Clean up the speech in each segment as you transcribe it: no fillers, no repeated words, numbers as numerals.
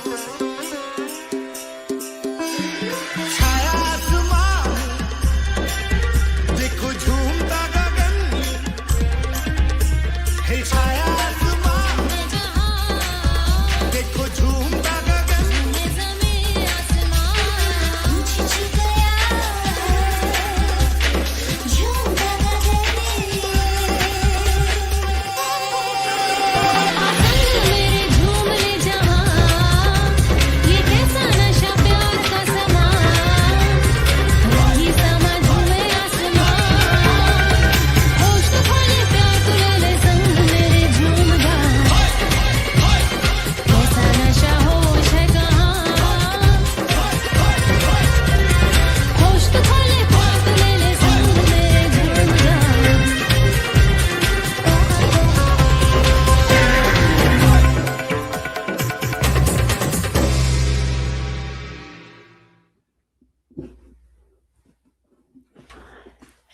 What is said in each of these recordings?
छाया आसमान देखो झूमता गगन है छाया आसमान देखो झूमता गगन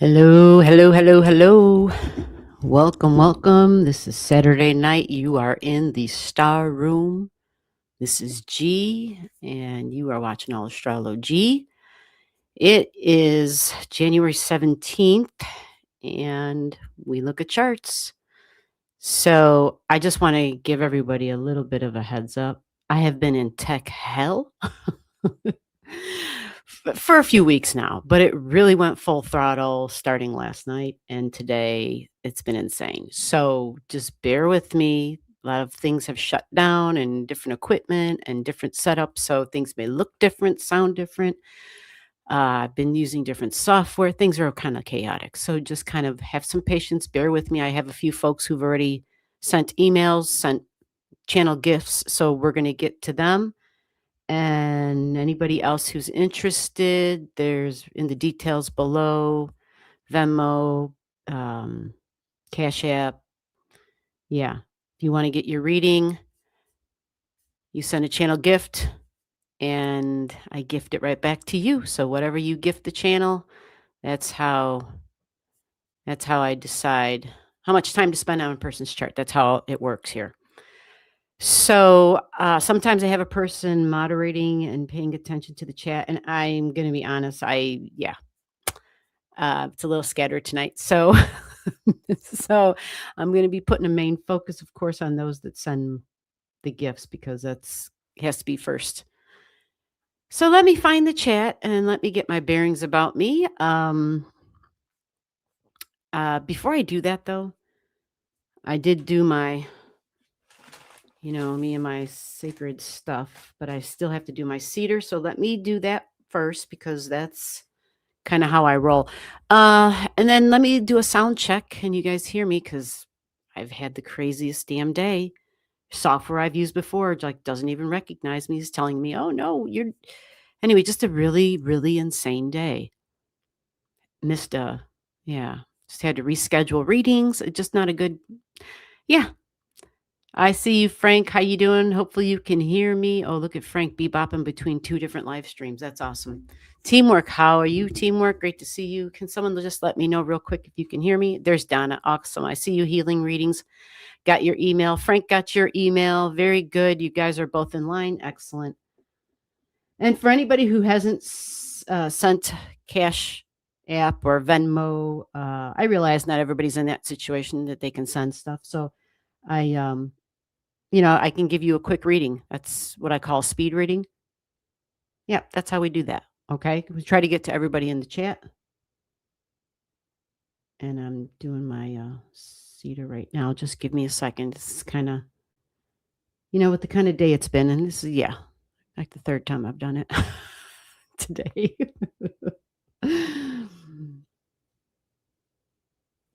Hello, hello, hello, hello. Welcome, welcome. This is Saturday night. You are in the Star Room. This is G, and you are watching Allastrology. It is January 17th, and we look at charts. So I just want to give everybody a little bit of a heads up. I have been in tech hell for a few weeks now, but it really went full throttle starting last night, and today it's been insane. So just bear with me. A lot of things have shut down and different equipment and different setups, so things may look different, sound different. I've been using different software. Things are kind of chaotic, so just kind of have some patience. Bear with me. I have a few folks who've already sent emails, sent channel gifts, so we're going to get to them. And anybody else who's interested, there's in the details below, Venmo, Cash App. Yeah. If you want to get your reading, you send a channel gift and I gift it right back to you. So whatever you gift the channel, that's how I decide how much time to spend on a person's chart. That's how it works here. So sometimes I have a person moderating and paying attention to the chat, and I'm going to be honest, it's a little scattered tonight. So, so I'm going to be putting a main focus, of course, on those that send the gifts because it has to be first. So let me find the chat and let me get my bearings about me. Before I do that, though, I did do my me and my sacred stuff, but I still have to do my cedar. So let me do that first because that's kind of how I roll. And then let me do a sound check. Can you guys hear me? Because I've had the craziest damn day. Software I've used before doesn't even recognize me. It's telling me, oh no, anyway, just a really, really insane day. Just had to reschedule readings. It's just not a good, I see you, Frank. How you doing? Hopefully you can hear me. Oh, look at Frank bebopping between two different live streams. That's awesome. Teamwork. How are you? Teamwork. Great to see you. Can someone just let me know real quick if you can hear me? There's Donna. Awesome. I see you. Healing readings. Got your email. Frank got your email. Very good. You guys are both in line. Excellent. And for anybody who hasn't sent Cash App or Venmo, I realize not everybody's in that situation that they can send stuff. So I can give you a quick reading. That's what I call speed reading. Yeah, that's how we do that. Okay. We try to get to everybody in the chat. And I'm doing my cedar right now. Just give me a second. This is kind of, with the kind of day it's been. And this is, like the third time I've done it today.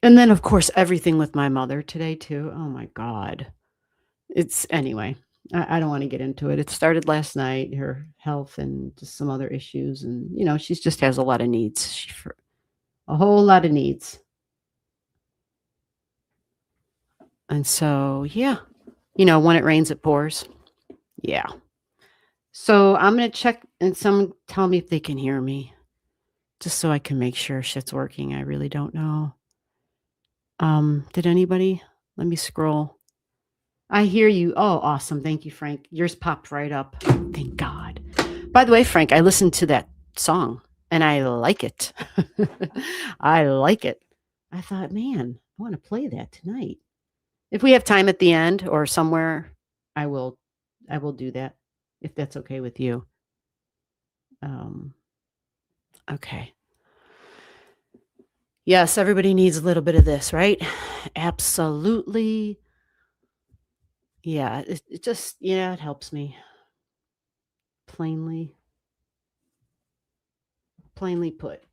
And then, of course, everything with my mother today, too. Oh, my God. Anyway, I don't want to get into it. It started last night, her health and just some other issues. And, she just has a lot of needs. A whole lot of needs. And so, when it rains, it pours. Yeah. So I'm going to check and someone tell me if they can hear me. Just so I can make sure shit's working. I really don't know. Did anybody? Let me scroll. I hear you. Oh, awesome. Thank you, Frank. Yours popped right up. Thank God. By the way, Frank, I listened to that song and I like it. I like it. I thought, man, I want to play that tonight. If we have time at the end or somewhere, I will I will do that if that's okay with you. Um, okay. Yes, everybody needs a little bit of this, right? Absolutely. Yeah, it just, yeah, it helps me. Plainly, plainly put.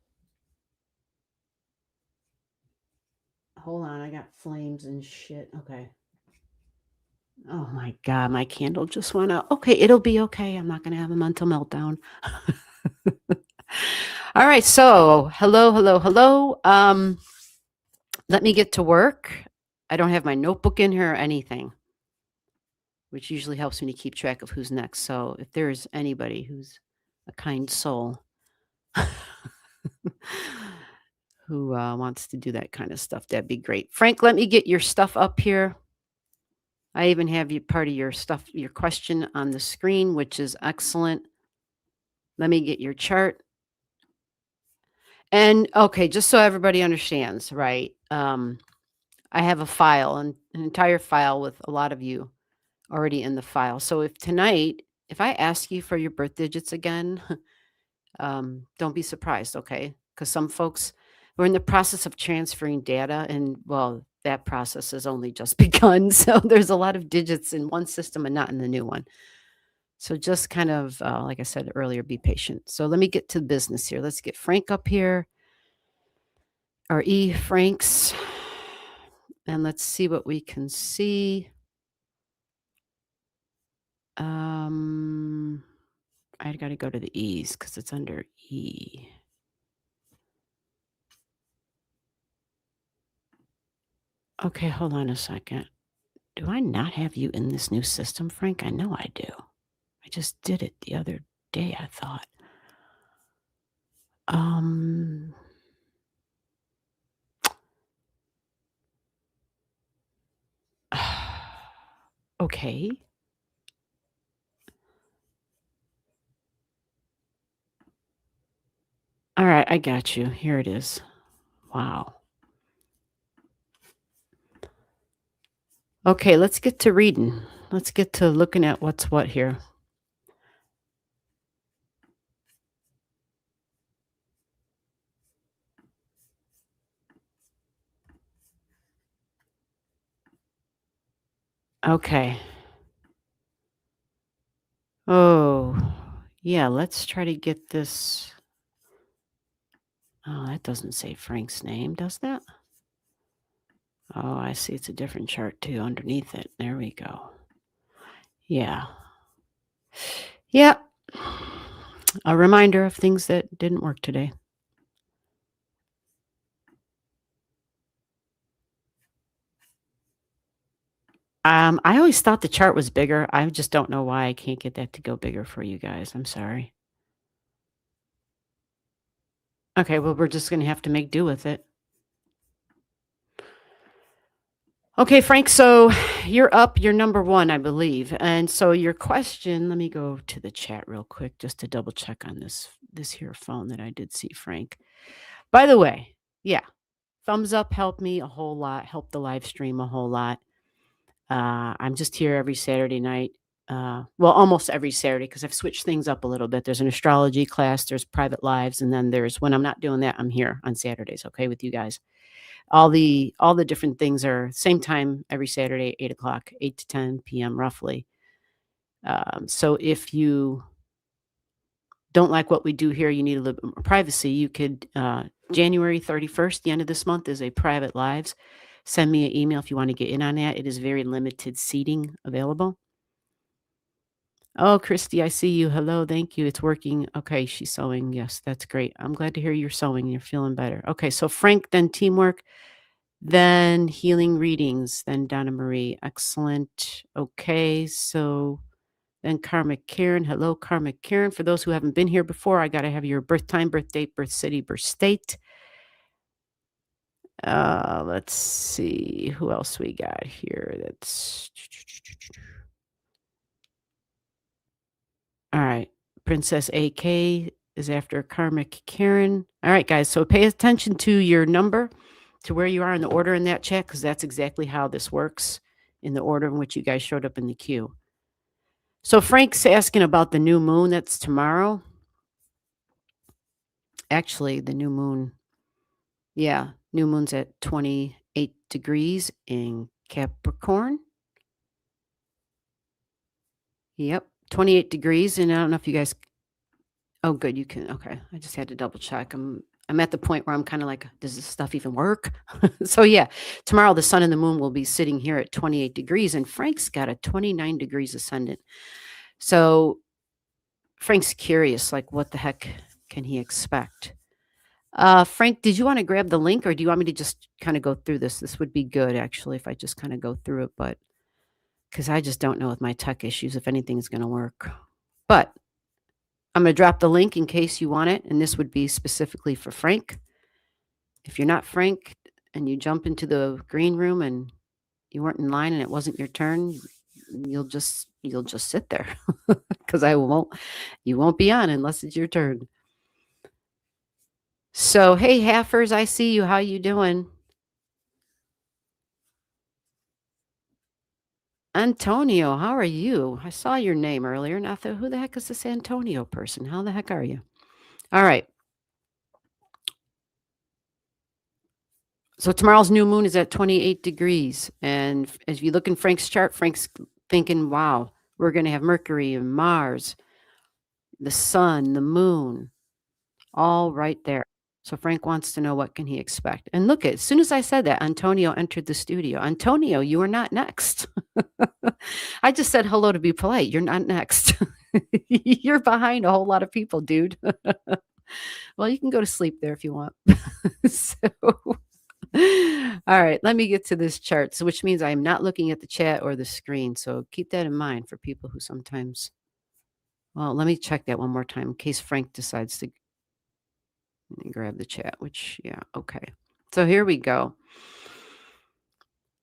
Hold on, I got flames and shit. Okay. Oh my God, my candle just went out. Okay, it'll be okay. I'm not going to have a mental meltdown. All right, so hello, hello, hello. Let me get to work. I don't have my notebook in here or anything, which usually helps me to keep track of who's next. So if there's anybody who's a kind soul who wants to do that kind of stuff, that'd be great. Frank, let me get your stuff up here. I even have you part of your stuff, your question on the screen, which is excellent. Let me get your chart. And okay, just so everybody understands, right? I have a file, an entire file with a lot of you already in the file. So if tonight, if I ask you for your birth digits again, don't be surprised, okay? Because some folks, we're in the process of transferring data, and well, that process has only just begun. So there's a lot of digits in one system and not in the new one. So just kind of, like I said earlier, be patient. So let me get to business here. Let's get Frank up here, or E. Franks, and let's see what we can see. I got to go to the E's because it's under E. Okay, hold on a second. Do I not have you in this new system, Frank? I know I do. I just did it the other day, I thought. Okay. All right, I got you. Here it is. Wow. Okay, let's get to reading. Let's get to looking at what's what here. Okay. Oh, yeah, let's try to get this. Oh, that doesn't say Frank's name, does that? Oh, I see. It's a different chart too underneath it. There we go. Yeah. Yeah. A reminder of things that didn't work today. I always thought the chart was bigger. I just don't know why I can't get that to go bigger for you guys. I'm sorry. Okay, well, we're just going to have to make do with it. Okay, Frank, so you're up. You're number one, I believe. And so your question, let me go to the chat real quick just to double check on this here phone that I did see, Frank. By the way, yeah, thumbs up helped me a whole lot, helped the live stream a whole lot. I'm just here every Saturday night. Well, almost every Saturday because I've switched things up a little bit. There's an astrology class, there's private lives, and then there's when I'm not doing that, I'm here on Saturdays, okay, with you guys. All the different things are same time every Saturday, 8 o'clock, 8 to 10 p.m. roughly. So if you don't like what we do here, you need a little bit more privacy. You could January 31st, the end of this month, is a private lives. Send me an email if you want to get in on that. It is very limited seating available. Oh, Christy, I see you. Hello, thank you. It's working. Okay, she's sewing. Yes, that's great. I'm glad to hear you're sewing. You're feeling better. Okay, so Frank, then teamwork, then healing readings, then Donna Marie. Excellent. Okay, so then Karmic Karen. Hello, Karmic Karen. For those who haven't been here before, I got to have your birth time, birth date, birth city, birth state. Let's see who else we got here. That's All right. Princess AK is after Karmic Karen. All right, guys. So pay attention to your number, to where you are in the order in that chat, because that's exactly how this works in the order in which you guys showed up in the queue. So Frank's asking about the new moon that's tomorrow. Actually, the new moon, yeah, new moon's at 28 degrees in Capricorn. Yep, 28 degrees. And I don't know if you guys, oh, good, you can, okay. I just had to double check. I'm at the point where I'm kind of like, does this stuff even work? So yeah, tomorrow the sun and the moon will be sitting here at 28 degrees, and Frank's got a 29 degrees ascendant. So Frank's curious, like, what the heck can he expect? Frank, did you want to grab the link, or do you want me to just kind of go through this? This would be good, actually, if I just kind of go through it, but because I just don't know with my tech issues if anything's going to work. But I'm going to drop the link in case you want it, and this would be specifically for Frank. If you're not Frank and you jump into the green room and you weren't in line and it wasn't your turn, you'll just sit there because you won't be on unless it's your turn. So, hey, Halfers, I see you. How you doing? Antonio, how are you? I saw your name earlier and I thought, who the heck is this Antonio person? How the heck are you? All right. So tomorrow's new moon is at 28 degrees. And as you look in Frank's chart, Frank's thinking, wow, we're going to have Mercury and Mars, the sun, the moon, all right there. So Frank wants to know, what can he expect? And look, as soon as I said that, Antonio entered the studio. Antonio, you are not next. I just said hello to be polite. You're not next. You're behind a whole lot of people, dude. Well, you can go to sleep there if you want. So, all right, let me get to this chart. So, which means I'm not looking at the chat or the screen. So keep that in mind for people who sometimes, well, let me check that one more time in case Frank decides to grab the chat, which, yeah, okay. So here we go.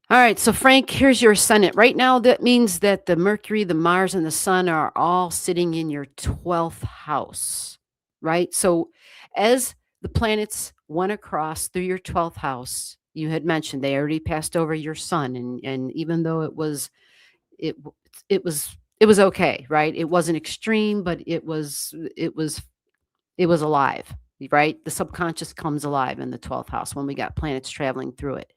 All right, so Frank, here's your ascendant. Right now, that means that the Mercury, the Mars, and the Sun are all sitting in your 12th house, right? So as the planets went across through your 12th house, you had mentioned they already passed over your Sun, and even though it was okay, right? It wasn't extreme, but it was alive, right? The subconscious comes alive in the 12th house when we got planets traveling through it.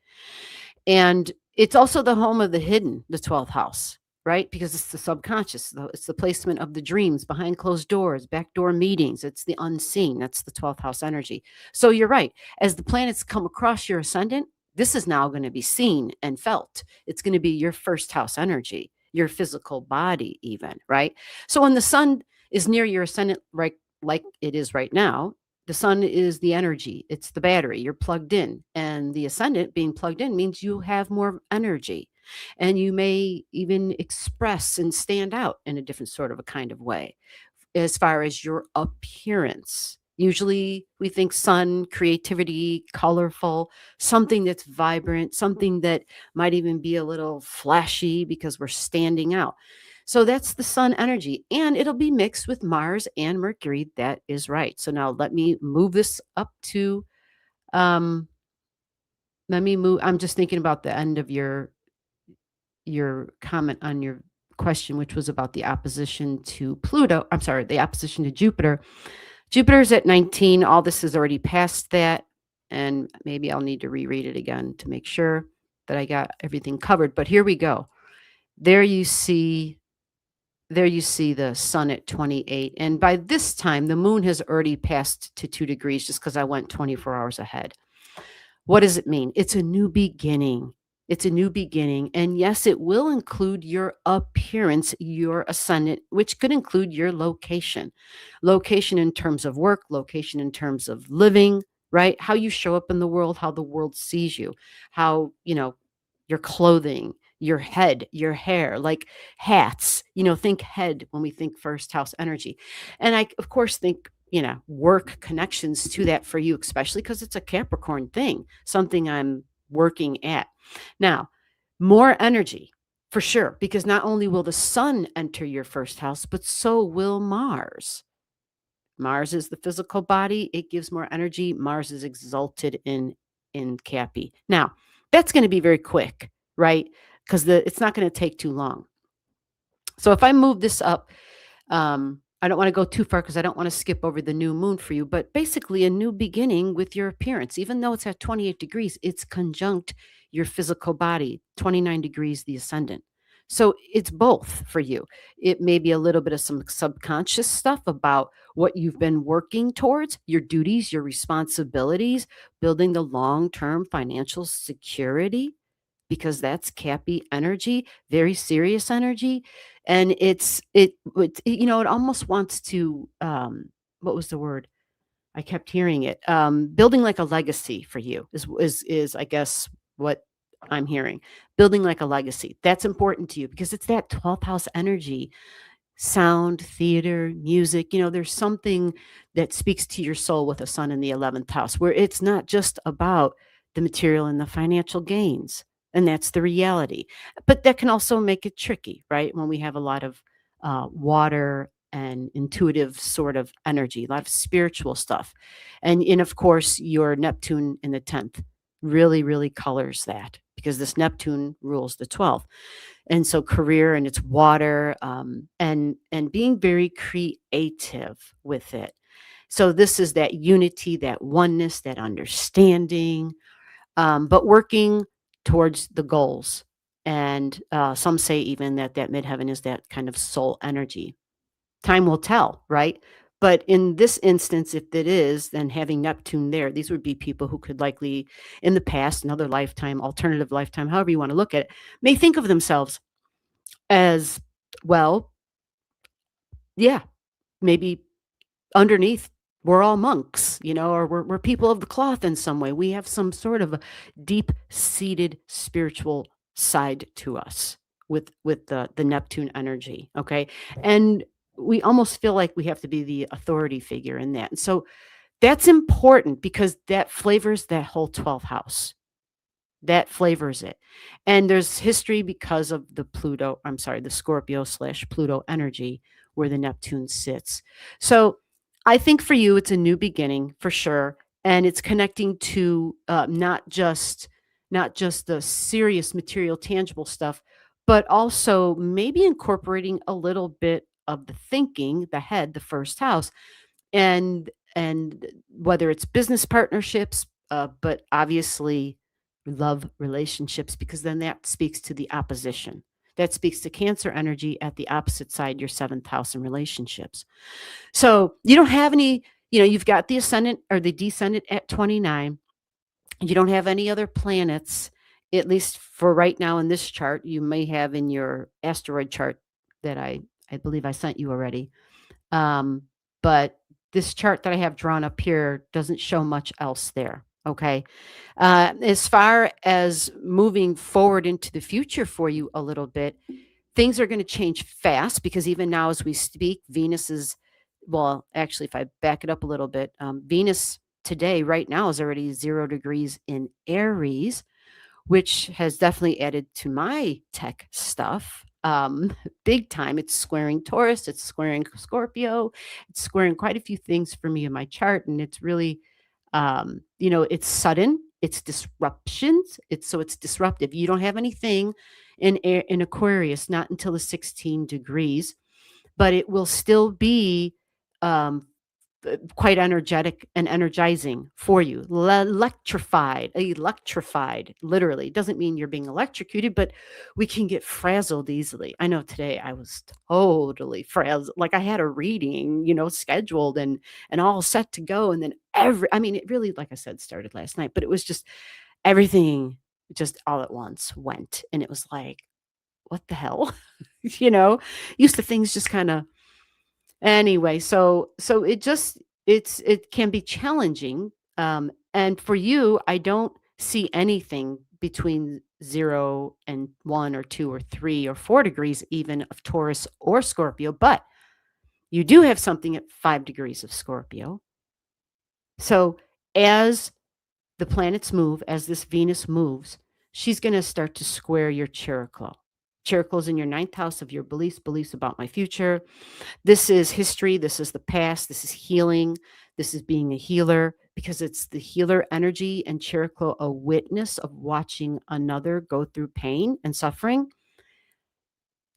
And it's also the home of the hidden, the 12th house, right? Because it's the subconscious. It's the placement of the dreams behind closed doors, backdoor meetings. It's the unseen. That's the 12th house energy. So you're right. As the planets come across your ascendant, this is now going to be seen and felt. It's going to be your first house energy, your physical body even, right? So when the sun is near your ascendant, right, like it is right now, the sun is the energy. It's the battery. You're plugged in. And the ascendant being plugged in means you have more energy. And you may even express and stand out in a different sort of a kind of way as far as your appearance. Usually we think sun, creativity, colorful, something that's vibrant, something that might even be a little flashy because we're standing out. So that's the sun energy, and it'll be mixed with Mars and Mercury. That is right. So now let me move this up to, let me move. I'm just thinking about the end of your comment on your question, which was about the opposition to Pluto. I'm sorry, the opposition to Jupiter. Jupiter's at 19. All this is already past that, and maybe I'll need to reread it again to make sure that I got everything covered. But here we go. There you see the sun at 28. And by this time, the moon has already passed to 2 degrees just because I went 24 hours ahead. What does it mean? It's a new beginning. It's a new beginning. And yes, it will include your appearance, your ascendant, which could include your location. Location in terms of work, location in terms of living, right? How you show up in the world, how the world sees you, how, your clothing, your head, your hair, like hats, think head when we think first house energy. And I, of course, think, work connections to that for you, especially because it's a Capricorn thing, something I'm working at. Now, more energy for sure, because not only will the sun enter your first house, but so will Mars. Mars is the physical body, it gives more energy. Mars is exalted in Cappy. Now, that's going to be very quick, right? Because it's not going to take too long. So if I move this up, I don't want to go too far because I don't want to skip over the new moon for you, but basically a new beginning with your appearance. Even though it's at 28 degrees, it's conjunct your physical body, 29 degrees the ascendant. So it's both for you. It may be a little bit of some subconscious stuff about what you've been working towards, your duties, your responsibilities, building the long term financial security, because that's Cappy energy, very serious energy. And it almost wants to, what was the word? I kept hearing it. Building like a legacy for you is I guess what I'm hearing. Building like a legacy. That's important to you because it's that 12th house energy, sound, theater, music. There's something that speaks to your soul with a sun in the 11th house where it's not just about the material and the financial gains. And that's the reality. But that can also make it tricky, right? When we have a lot of water and intuitive sort of energy, a lot of spiritual stuff. And of course, your Neptune in the 10th really, really colors that because this Neptune rules the 12th. And so career and it's water, and being very creative with it. So this is that unity, that oneness, that understanding, but working towards the goals. And some say even that midheaven is that kind of soul energy. Time will tell, right? But in this instance, if it is, then having Neptune there, these would be people who could likely, in the past, another lifetime, alternative lifetime, however you want to look at it, may think of themselves as, well, yeah, maybe underneath we're all monks, or we're people of the cloth in some way. We have some sort of a deep-seated spiritual side to us with the Neptune energy, okay? And we almost feel like we have to be the authority figure in that. And so that's important because that flavors that whole 12th house. That flavors it. And there's history because of the Scorpio/Pluto energy where the Neptune sits. So I think for you, it's a new beginning for sure. And it's connecting to not just the serious material, tangible stuff, but also maybe incorporating a little bit of the thinking, the head, the first house, and whether it's business partnerships, but obviously love relationships, because then that speaks to the opposition. That speaks to Cancer energy at the opposite side, your seventh house in relationships. So you don't have any, you've got the ascendant or the descendant at 29. You don't have any other planets, at least for right now in this chart. You may have in your asteroid chart that I believe I sent you already. But this chart that I have drawn up here doesn't show much else there. Okay. As far as moving forward into the future for you a little bit, things are going to change fast because even now as we speak, Venus is, well, actually, if I back it up a little bit, Venus today, right now, is already 0 degrees in Aries, which has definitely added to my tech stuff. Big time. It's squaring Taurus, it's squaring Scorpio, it's squaring quite a few things for me in my chart. And it's really, it's sudden, it's disruptions. It's disruptive. You don't have anything in Aquarius, not until the 16 degrees, but it will still be um, quite energetic and energizing for you. Electrified, literally. Doesn't mean you're being electrocuted, but we can get frazzled easily. I know today I was totally frazzled. Like I had a reading, scheduled and all set to go. And then it really, like I said, started last night, but it was just everything just all at once went. And it was like, what the hell? Used to things just kind of. Anyway, so it can be challenging, and for you, I don't see anything between 0 and 1 or 2 or 3 or 4 degrees even of Taurus or Scorpio, but you do have something at 5 degrees of Scorpio. So as the planets move, as this Venus moves, she's gonna start to square your Characlo. Cheracle's in your ninth house of your beliefs about my future. This is history. This is the past. This is healing. This is being a healer because it's the healer energy and Cheraclo, a witness of watching another go through pain and suffering.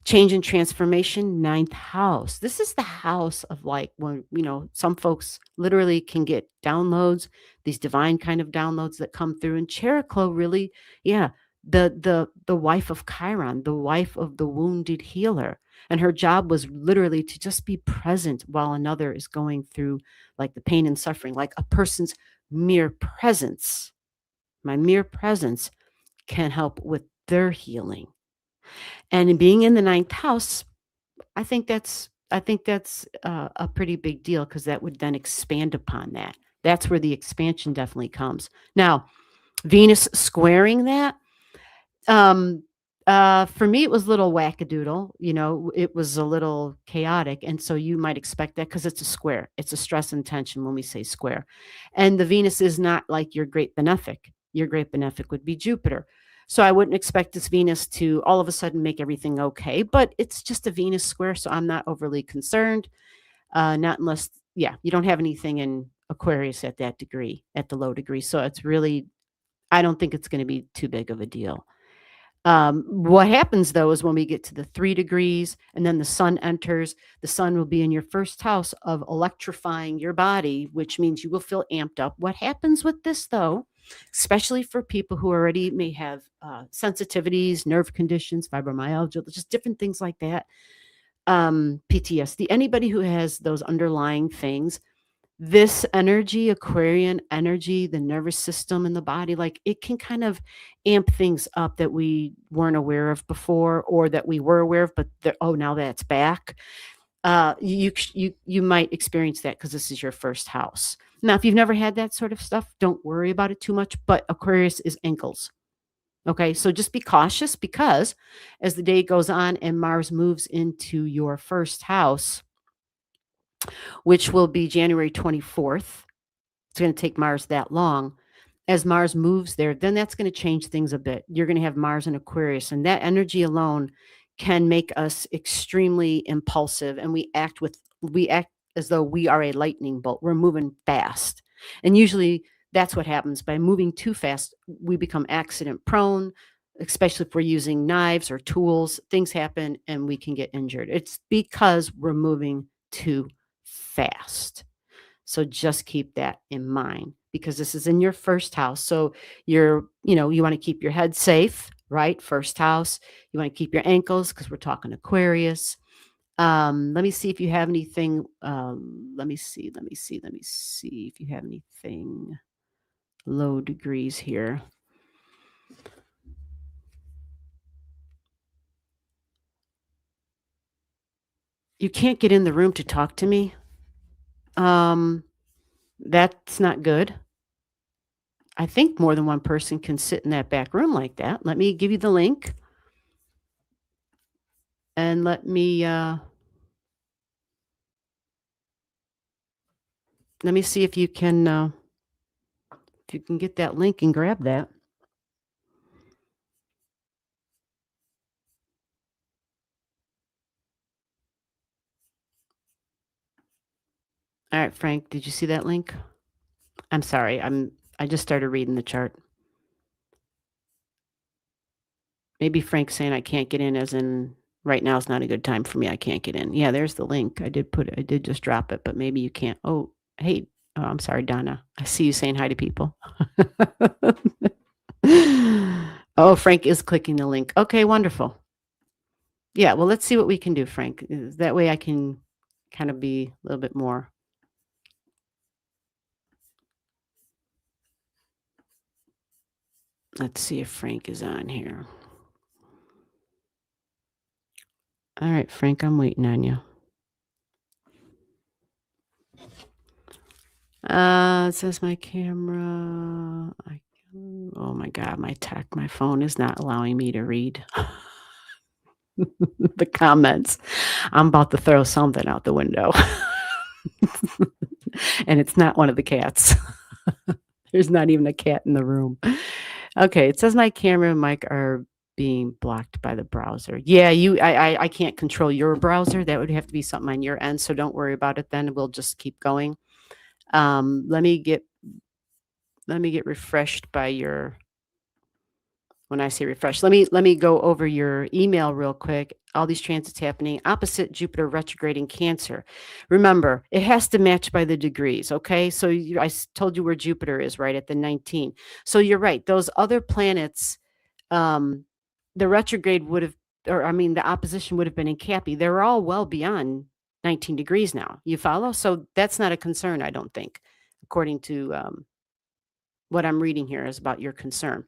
Change and transformation, ninth house. This is the house of like when, some folks literally can get downloads, these divine kind of downloads that come through. And Cheraclo really, yeah, the wife of Chiron, the wife of the wounded healer. And her job was literally to just be present while another is going through like the pain and suffering, like a person's mere presence. My mere presence can help with their healing. And in being in the ninth house, I think that's a pretty big deal because that would then expand upon that. That's where the expansion definitely comes. Now, Venus squaring that, um, for me, it was a little wackadoodle. It was a little chaotic, and so you might expect that because it's a square. It's a stress and tension when we say square, and the Venus is not like your great benefic. Your great benefic would be Jupiter. So I wouldn't expect this Venus to all of a sudden make everything okay, but it's just a Venus square, so I'm not overly concerned. Not unless, yeah, you don't have anything in Aquarius at that degree, at the low degree. So it's really, I don't think it's going to be too big of a deal. What happens though is when we get to the 3 degrees and then the sun enters, the sun will be in your first house of electrifying your body, which means you will feel amped up. What happens with this though, especially for people who already may have sensitivities, nerve conditions, fibromyalgia, just different things like that, PTSD, anybody who has those underlying things, this energy, Aquarian energy, the nervous system in the body, like it can kind of amp things up that we weren't aware of before, or that we were aware of, but now that's back. You might experience that because this is your first house. Now, if you've never had that sort of stuff, don't worry about it too much. But Aquarius is ankles. Okay, so just be cautious because as the day goes on and Mars moves into your first house, which will be January 24th. It's going to take Mars that long. As Mars moves there, then that's going to change things a bit. You're going to have Mars in Aquarius, and that energy alone can make us extremely impulsive, and we act as though we are a lightning bolt. We're moving fast. And usually that's what happens. By moving too fast, we become accident prone, especially if we're using knives or tools. Things happen and we can get injured. It's because we're moving too fast. So just keep that in mind because this is in your first house. So you want to keep your head safe, right? First house. You want to keep your ankles because we're talking Aquarius. Let me see if you have anything. Let me see if you have anything low degrees here. You can't get in the room to talk to me. That's not good. I think more than one person can sit in that back room like that. Let me give you the link. And let me see if you can get that link and grab that. All right, Frank, did you see that link? I'm sorry. I just started reading the chart. Maybe Frank's saying I can't get in as in right now is not a good time for me. I can't get in. Yeah, there's the link. I did just drop it, but maybe you can't. Oh, hey. Oh, I'm sorry, Donna. I see you saying hi to people. Oh, Frank is clicking the link. Okay, wonderful. Yeah, well, let's see what we can do, Frank. That way I can kind of be a little bit more. Let's see if Frank is on here. All right, Frank, I'm waiting on you. It says my camera. Oh my God, my phone is not allowing me to read the comments. I'm about to throw something out the window. And it's not one of the cats. There's not even a cat in the room. Okay, it says my camera and mic are being blocked by the browser. Yeah, I can't control your browser. That would have to be something on your end. So don't worry about it then. We'll just keep going. Let me get refreshed by your when I say refresh, let me go over your email real quick. All these transits happening opposite Jupiter retrograde in Cancer. Remember, it has to match by the degrees. Okay, so told you where Jupiter is, right at the 19. So you're right. Those other planets, um, the retrograde would have, or I mean, the opposition would have been in Cappy. They're all well beyond 19 degrees now. You follow? So that's not a concern, I don't think, according to what I'm reading here is about your concern.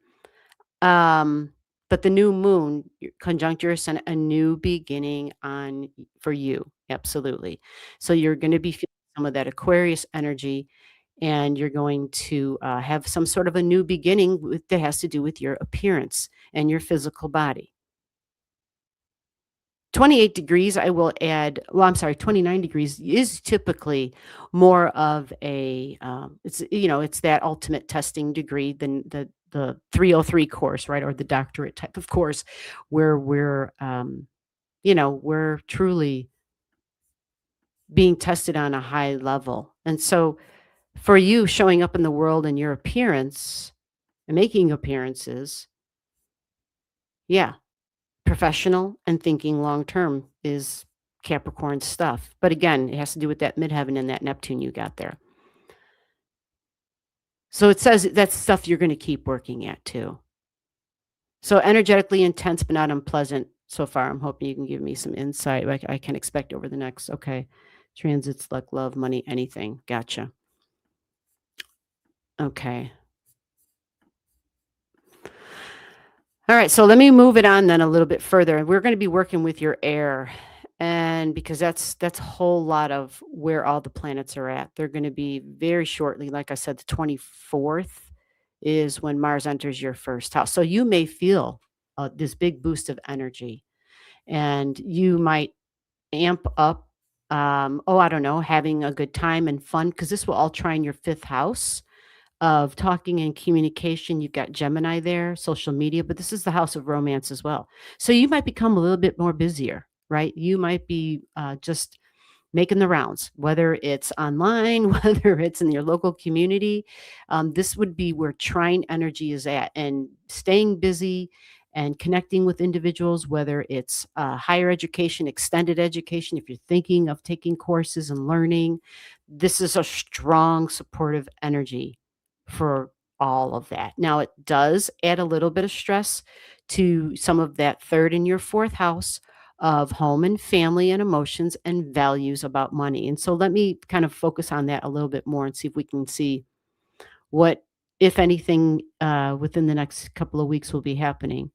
Um, but the new moon conjunct your ascendant, a new beginning for you. Absolutely. So you're going to be feeling some of that Aquarius energy, and you're going to have some sort of a new beginning that has to do with your appearance and your physical body. 28 degrees, I will add, well, I'm sorry, 29 degrees is typically more of a, it's that ultimate testing degree than the 303 course, right? Or the doctorate type of course where we're truly being tested on a high level. And so for you showing up in the world and your appearance and making appearances, yeah, professional and thinking long term is Capricorn stuff. But again, it has to do with that midheaven and that Neptune you got there. So it says that's stuff you're going to keep working at too. So energetically intense but not unpleasant so far. I'm hoping you can give me some insight like I can expect over the next, okay, transits, luck, love, money, anything. Gotcha. Okay. All right, so let me move it on then a little bit further. We're going to be working with your air, and because that's a whole lot of where all the planets are at. They're going to be very shortly, like I said, the 24th is when Mars enters your first house. So you may feel this big boost of energy, and you might amp up. I don't know, having a good time and fun because this will all try in your fifth house of talking and communication. You've got Gemini there, social media, but this is the house of romance as well. So you might become a little bit more busier, right? You might be just making the rounds, whether it's online, whether it's in your local community. This would be where trine energy is at, and staying busy and connecting with individuals, whether it's higher education, extended education, if you're thinking of taking courses and learning, this is a strong supportive energy for all of that. Now, it does add a little bit of stress to some of that third and your fourth house of home and family and emotions and values about money. And so let me kind of focus on that a little bit more and see if we can see what, if anything, within the next couple of weeks will be happening.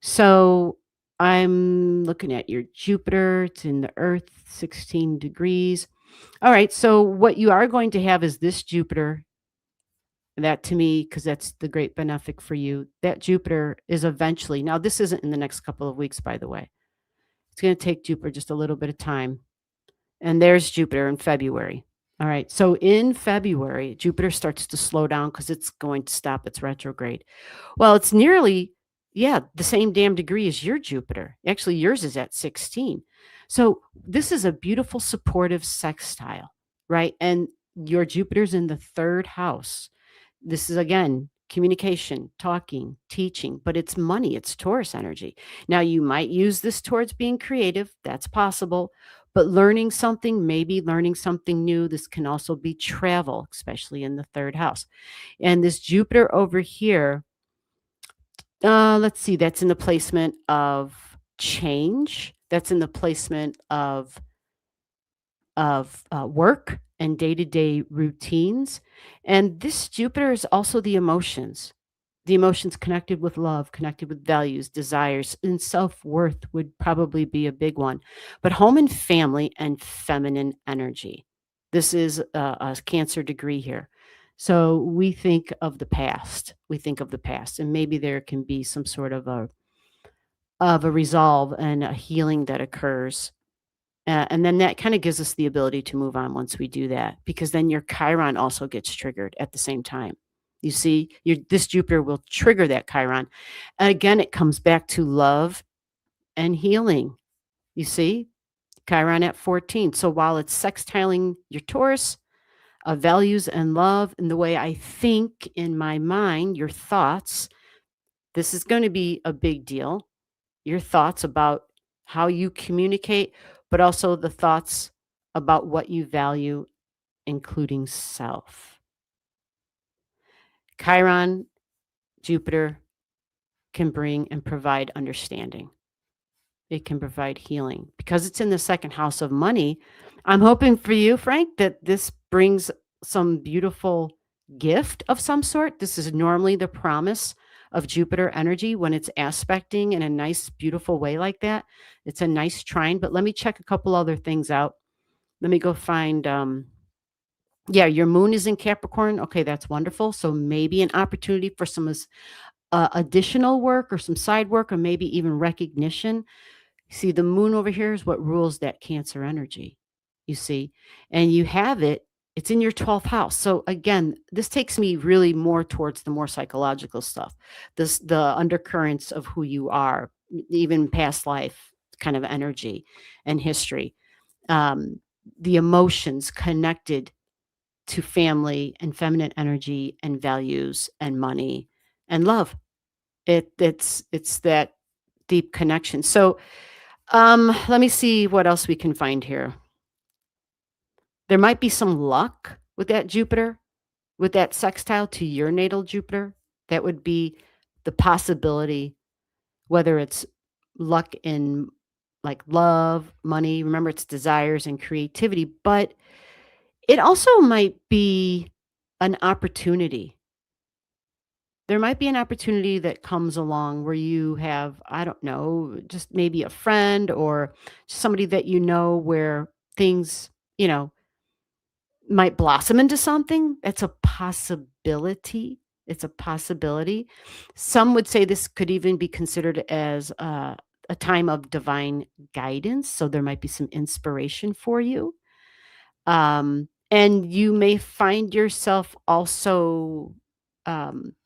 So I'm looking at your Jupiter. It's in the Earth, 16 degrees. All right. So what you are going to have is this Jupiter. That to me, because that's the great benefic for you, that Jupiter is eventually, now this isn't in the next couple of weeks, by the way. It's going to take Jupiter just a little bit of time. And there's Jupiter in February. All right. So in February, Jupiter starts to slow down because it's going to stop its retrograde. Well, it's nearly, the same damn degree as your Jupiter. Actually, yours is at 16. So this is a beautiful supportive sextile, right? And your Jupiter's in the third house. This is again communication, talking, teaching, but it's money, it's Taurus energy. Now, you might use this towards being creative, that's possible, but learning something, maybe learning something new. This can also be travel, especially in the third house. And this Jupiter over here, let's see, that's in the placement of change, that's in the placement of work and day-to-day routines. And this Jupiter is also the emotions connected with love, connected with values, desires, and self-worth would probably be a big one. But home and family and feminine energy. This is a Cancer degree here. So we think of the past. And maybe there can be some sort of a resolve and a healing that occurs. And then that kind of gives us the ability to move on once we do that, because then your Chiron also gets triggered at the same time. You see, this Jupiter will trigger that Chiron. And again, it comes back to love and healing. You see, Chiron at 14. So while it's sextiling your Taurus, values and love, and the way I think in my mind, your thoughts, this is going to be a big deal. Your thoughts about how you communicate, but also the thoughts about what you value, including self. Chiron, Jupiter can bring and provide understanding. It can provide healing because it's in the second house of money. I'm hoping for you, Frank, that this brings some beautiful gift of some sort. This is normally the promise of Jupiter energy when it's aspecting in a nice, beautiful way like that. It's a nice trine, but let me check a couple other things out. Let me go find, yeah, your moon is in Capricorn. Okay, that's wonderful. So maybe an opportunity for some additional work or some side work or maybe even recognition. See, the moon over here is what rules that Cancer energy, you see, and you have it. It's in your 12th house. So again, this takes me really more towards the more psychological stuff, the undercurrents of who you are, even past life kind of energy and history, um, the emotions connected to family and feminine energy and values and money and love. It's that deep connection. So let me see what else we can find here. There might be some luck with that Jupiter, with that sextile to your natal Jupiter. That would be the possibility, whether it's luck in like love, money. Remember, it's desires and creativity, but it also might be an opportunity. There might be an opportunity that comes along where you have, I don't know, just maybe a friend or somebody that you know where things, you know, might blossom into something. That's a possibility. It's a possibility. Some would say this could even be considered as a time of divine guidance. So there might be some inspiration for you. And you may find yourself also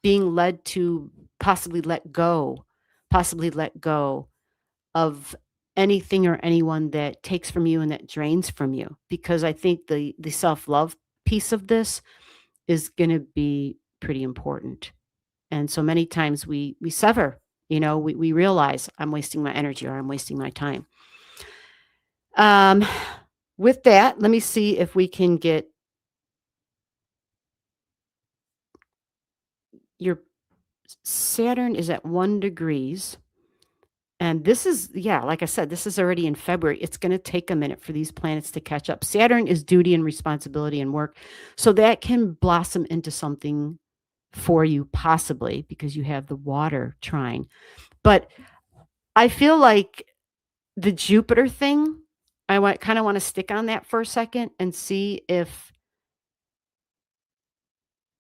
being led to possibly let go of anything or anyone that takes from you and that drains from you. Because I think the self love piece of this is going to be pretty important. And so many times we sever. We realize I'm wasting my energy or I'm wasting my time. Um, with that, let me see if we can get your Saturn is at 1 degrees. And this is, yeah, like I said, this is already in February. It's going to take a minute for these planets to catch up. Saturn is duty and responsibility and work. So that can blossom into something for you, possibly because you have the water trine. But I feel like the Jupiter thing, kind of want to stick on that for a second and see if,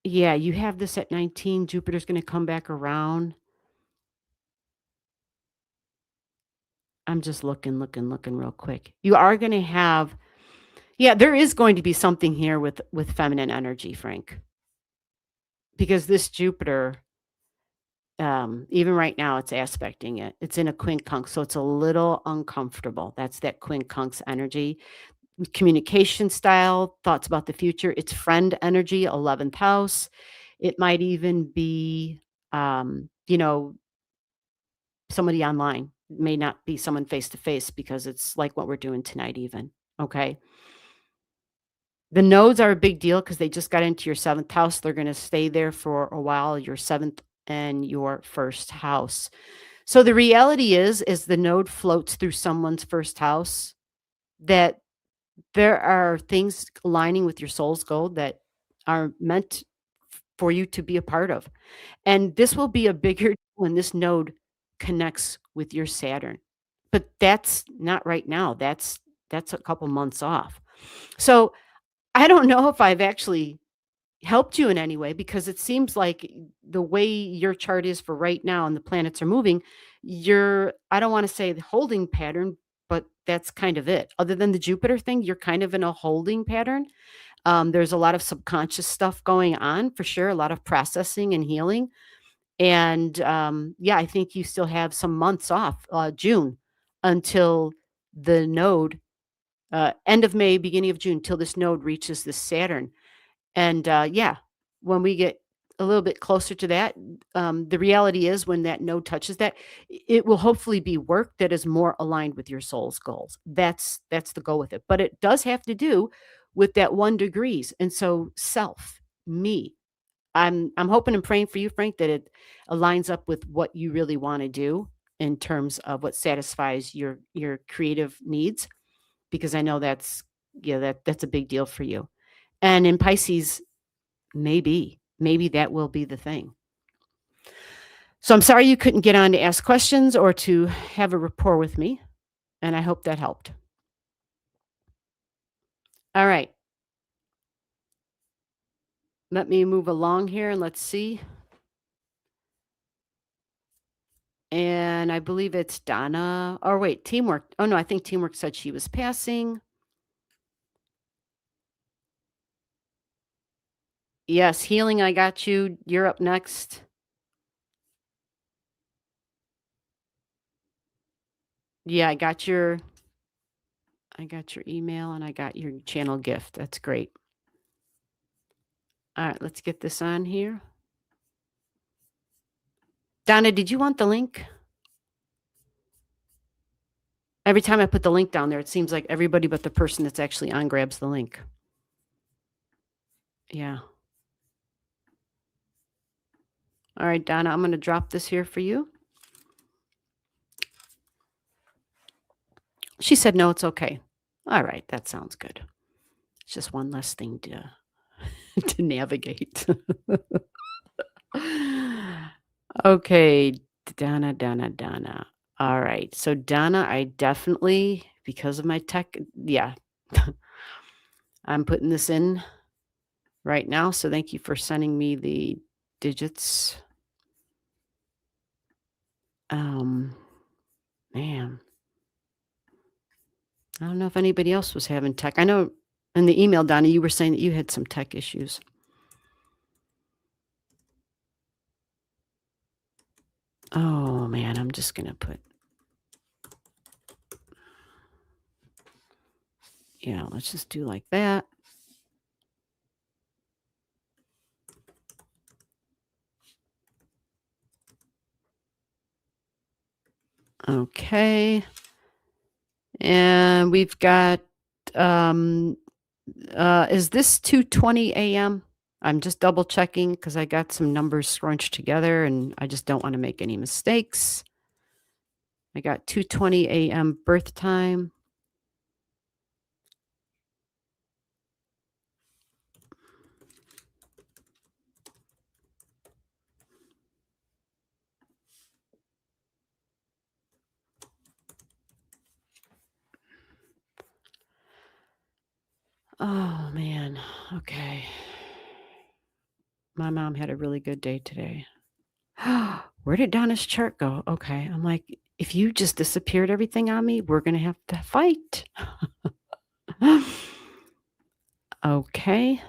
yeah, you have this at 19. Jupiter's going to come back around. I'm just looking real quick. You are going to have, yeah, there is going to be something here with feminine energy, Frank, because this Jupiter, even right now, it's aspecting it. It's in a quincunx, so it's a little uncomfortable. That's that quincunx energy. Communication style, thoughts about the future. It's friend energy, 11th house. It might even be, you know, somebody online. It may not be someone face to face because it's like what we're doing tonight, even. Okay. The nodes are a big deal because they just got into your 7th house. They're going to stay there for a while, your 7th and your 1st house. So the reality is the node floats through someone's 1st house, that there are things aligning with your soul's goal that are meant for you to be a part of. And this will be a bigger when this node connects with your Saturn. But that's not right now. That's a couple months off. So I don't know if I've actually helped you in any way, because it seems like the way your chart is for right now and the planets are moving, I don't want to say the holding pattern, but that's kind of it. Other than the Jupiter thing, you're kind of in a holding pattern. There's a lot of subconscious stuff going on for sure, a lot of processing and healing. And yeah, I think you still have some months off, June, until the node, end of May, beginning of June, till this node reaches the Saturn. And yeah, when we get a little bit closer to that, the reality is when that node touches that, it will hopefully be work that is more aligned with your soul's goals. That's the goal with it. But it does have to do with that 1 degrees. And so self, me. I'm hoping and praying for you, Frank, that it aligns up with what you really want to do in terms of what satisfies your creative needs, because I know that's yeah, that's a big deal for you. And in Pisces, maybe that will be the thing. So I'm sorry you couldn't get on to ask questions or to have a rapport with me, and I hope that helped. All right, let me move along here and let's see. And I believe it's Donna. Or wait, teamwork. Oh no, I think teamwork said she was passing. Yes, healing, I got you. You're up next. Yeah, I got your email and I got your channel gift. That's great. All right, let's get this on here. Donna, did you want the link? Every time I put the link down there, it seems like everybody but the person that's actually on grabs the link. Yeah. All right, Donna, I'm going to drop this here for you. She said, no, it's okay. All right, that sounds good. It's just one less thing to, to navigate. Okay, Donna. All right. So, Donna, I definitely, because of my tech, yeah, I'm putting this in right now. So, thank you for sending me the digits. Man, I don't know if anybody else was having tech. I know in the email, Donna, you were saying that you had some tech issues. Oh, man, I'm just going to put, yeah, let's just do like that. Okay. And we've got, is this 2:20 a.m.? I'm just double checking because I got some numbers scrunched together and I just don't want to make any mistakes. I got 2:20 a.m. birth time. Oh, man. Okay. My mom had a really good day today. Where did Donna's chart go? Okay. I'm like, if you just disappeared everything on me, we're going to have to fight. Okay.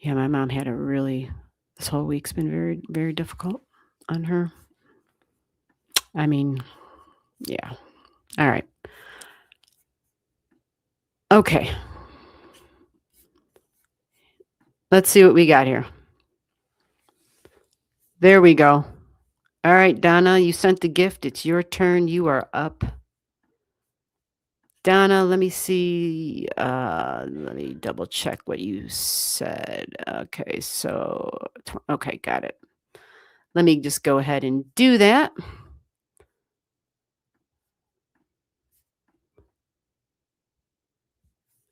Yeah, my mom had this whole week's been very, very difficult on her. I mean, yeah. All right. Okay. Let's see what we got here. There we go. All right, Donna, you sent the gift. It's your turn. You are up. Donna, let me see. Let me double check what you said. Okay, so, okay, got it. Let me just go ahead and do that.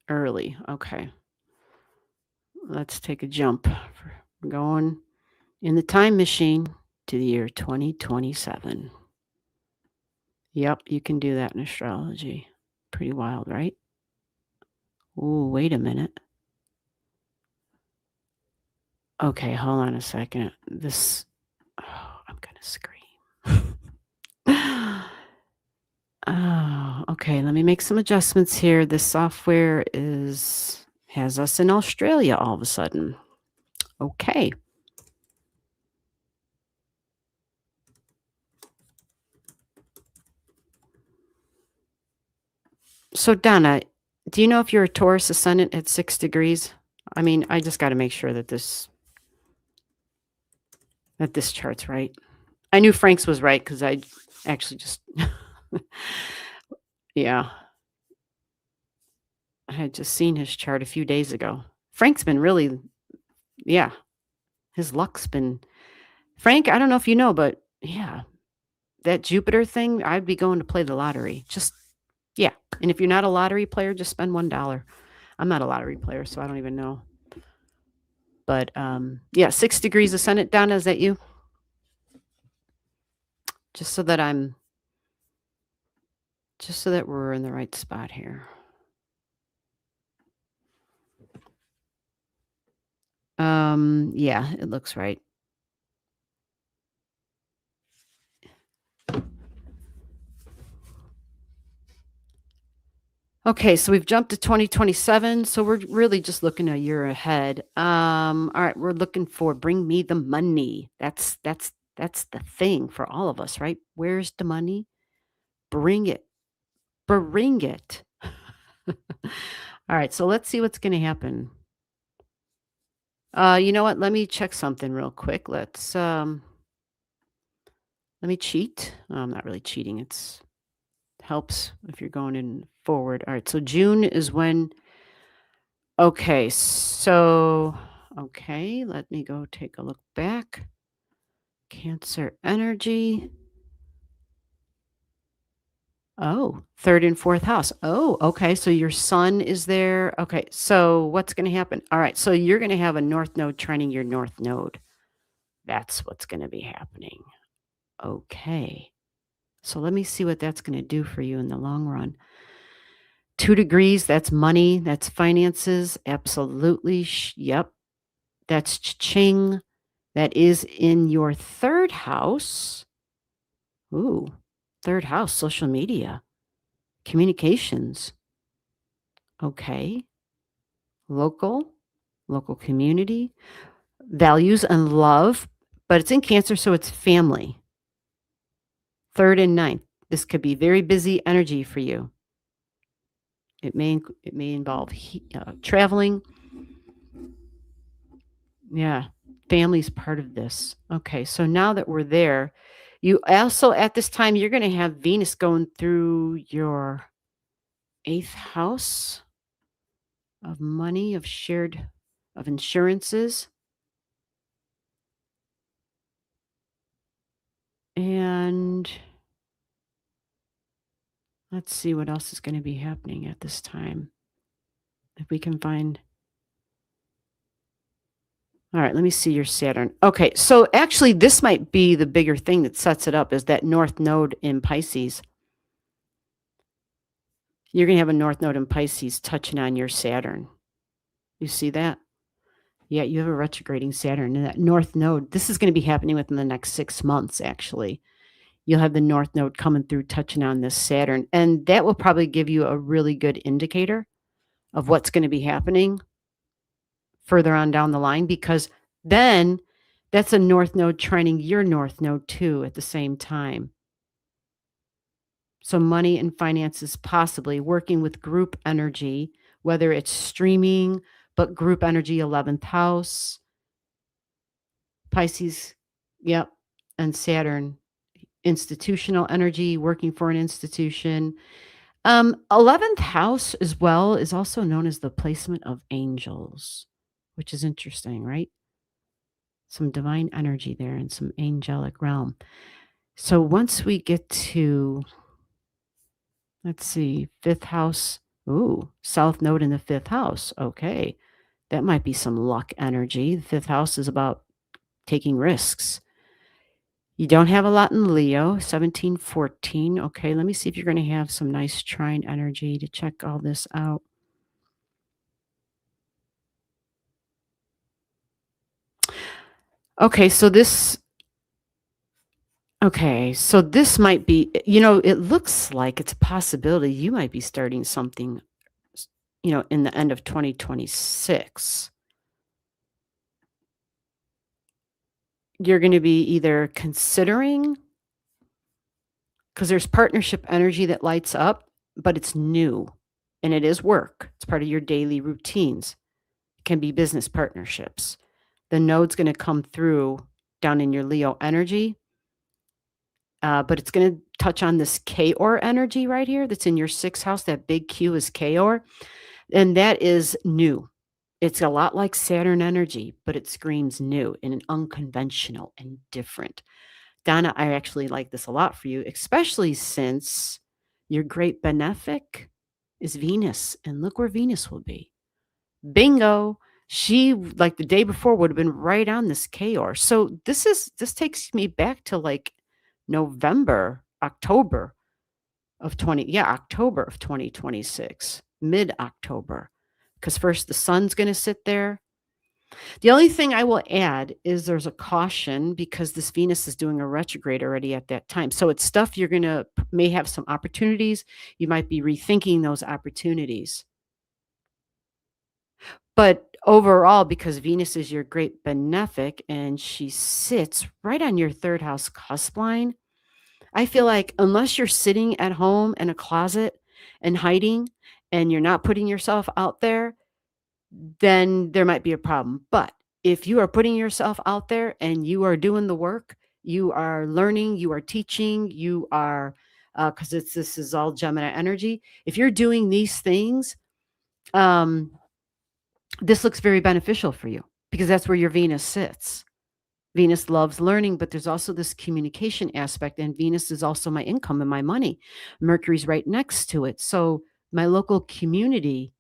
Early. Okay. Let's take a jump. We're going in the time machine to the year 2027. Yep, you can do that in astrology. Pretty wild, right? Oh, wait a minute. Okay, hold on a second. I'm gonna scream. Oh, okay, let me make some adjustments here. This software has us in Australia all of a sudden. Okay. So Donna, do you know if you're a Taurus ascendant at 6 degrees? I mean, I just got to make sure that this chart's right. I knew Frank's was right because I actually just yeah, I had just seen his chart a few days ago. Frank's been really yeah, his luck's been Frank, I don't know if you know, but yeah, that Jupiter thing, I'd be going to play the lottery. Just yeah. And if you're not a lottery player, just spend $1. I'm not a lottery player, so I don't even know. But yeah, 6 degrees ascendant. Donna, is that you? Just so that we're in the right spot here. Yeah, it looks right. Okay, so we've jumped to 2027, so we're really just looking a year ahead. All right, we're looking for bring me the money. That's the thing for all of us, right? Where's the money? Bring it. Bring it. All right, so let's see what's going to happen. You know what? Let me check something real quick. Let me cheat. I'm not really cheating. It's helps if you're going in forward. All right, so June is when okay, so okay, let me go take a look back. Cancer energy. Oh, third and fourth house. Oh, okay. So your sun is there. Okay. So what's going to happen? All right. So you're going to have a north node trending your north node. That's what's going to be happening. Okay. So let me see what that's going to do for you in the long run. 2 degrees, that's money, that's finances. Absolutely. Yep. That's ching. That is in your third house. Ooh, third house, social media, communications. Okay. Local community, values and love, but it's in Cancer, so it's family. Third and ninth. This could be very busy energy for you. It may involve traveling. Yeah, family's part of this. Okay, so now that we're there, you also at this time you're going to have Venus going through your 8th house of money, of insurances. And let's see what else is going to be happening at this time. If we can find. All right, let me see your Saturn. Okay, so actually this might be the bigger thing that sets it up is that north node in Pisces. You're going to have a north node in Pisces touching on your Saturn. You see that? Yeah, you have a retrograding Saturn in that north node. This is going to be happening within the next 6 months, actually. You'll have the north node coming through, touching on this Saturn. And that will probably give you a really good indicator of what's going to be happening further on down the line, because then that's a north node trining your north node too at the same time. So money and finances, possibly working with group energy, whether it's streaming, but group energy, 11th house, Pisces, yep, and Saturn, institutional energy, working for an institution. 11th house as well is also known as the placement of angels, which is interesting, right? Some divine energy there and some angelic realm. So once we get to, let's see, 5th house, ooh, south node in the 5th house. Okay, that might be some luck energy. The 5th house is about taking risks. You don't have a lot in Leo, 1714. Okay, let me see if you're going to have some nice trine energy to check all this out. Okay, so this might be, it looks like it's a possibility you might be starting something, s- in the end of 2026. You're going to be either considering, because there's partnership energy that lights up, but it's new and it is work. It's part of your daily routines. It can be business partnerships. The node's going to come through down in your Leo energy, but it's going to touch on this K-or energy right here that's in your sixth house. That big Q is K-or, and that is new. It's a lot like Saturn energy, but it screams new and unconventional and different. Donna, I actually like this a lot for you, especially since your great benefic is Venus. And look where Venus will be. Bingo. She, like the day before, would have been right on this Chaos. So this takes me back to like November, October of 2026, mid-October. Because first the sun's going to sit there. The only thing I will add is there's a caution because this Venus is doing a retrograde already at that time. So it's stuff you're going to may have some opportunities. You might be rethinking those opportunities. But overall, because Venus is your great benefic and she sits right on your third house cusp line, I feel like unless you're sitting at home in a closet and hiding and you're not putting yourself out there, then there might be a problem. But if you are putting yourself out there and you are doing the work, you are learning, you are teaching, you are, because this is all Gemini energy. If you're doing these things, um, this looks very beneficial for you because that's where your Venus sits. Venus loves learning, but there's also this communication aspect, and Venus is also my income and my money. Mercury's right next to it. So my local community,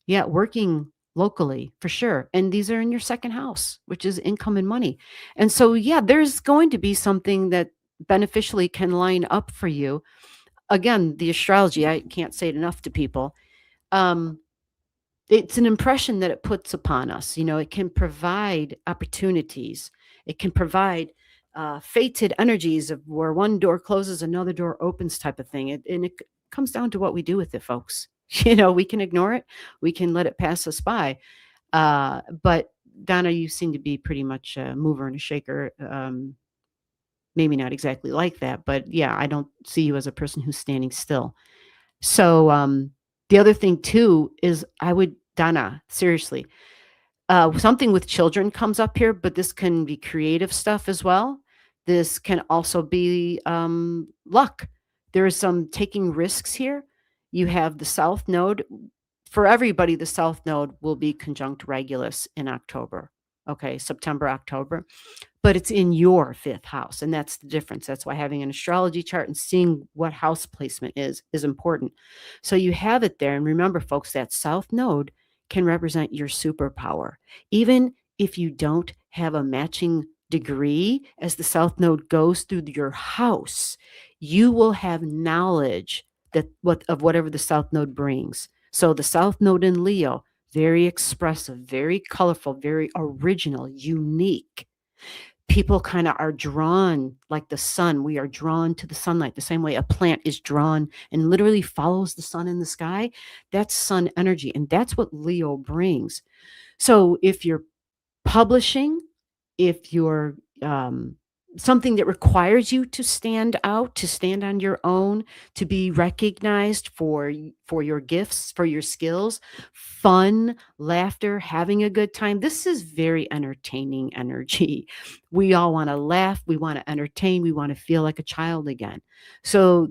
yeah, working locally for sure. And these are in your second house, which is income and money. And so, yeah, there's going to be something that beneficially can line up for you. Again, the astrology, I can't say it enough to people. Um, it's an impression that it puts upon us. It can provide opportunities. It can provide fated energies of where one door closes, another door opens type of thing. And it comes down to what we do with it, folks. We can ignore it. We can let it pass us by. But Donna, you seem to be pretty much a mover and a shaker. Maybe not exactly like that, but yeah, I don't see you as a person who's standing still. So the other thing too is Donna, seriously, something with children comes up here, but this can be creative stuff as well. This can also be luck. There is some taking risks here. You have the South Node. For everybody, the South Node will be conjunct Regulus in October. Okay, September, October, but it's in your fifth house. And that's the difference. That's why having an astrology chart and seeing what house placement is important. So you have it there. And remember, folks, that South Node can represent your superpower. Even if you don't have a matching degree, as the South Node goes through your house, you will have knowledge of whatever the South Node brings. So the South Node in Leo, very expressive, very colorful, very original, unique. People kind of are drawn like the sun. We are drawn to the sunlight the same way a plant is drawn and literally follows the sun in the sky. That's sun energy. And that's what Leo brings. So if you're publishing, if you're something that requires you to stand out, to stand on your own, to be recognized for your gifts, for your skills, fun, laughter, having a good time. This is very entertaining energy. We all want to laugh, we want to entertain, we want to feel like a child again. So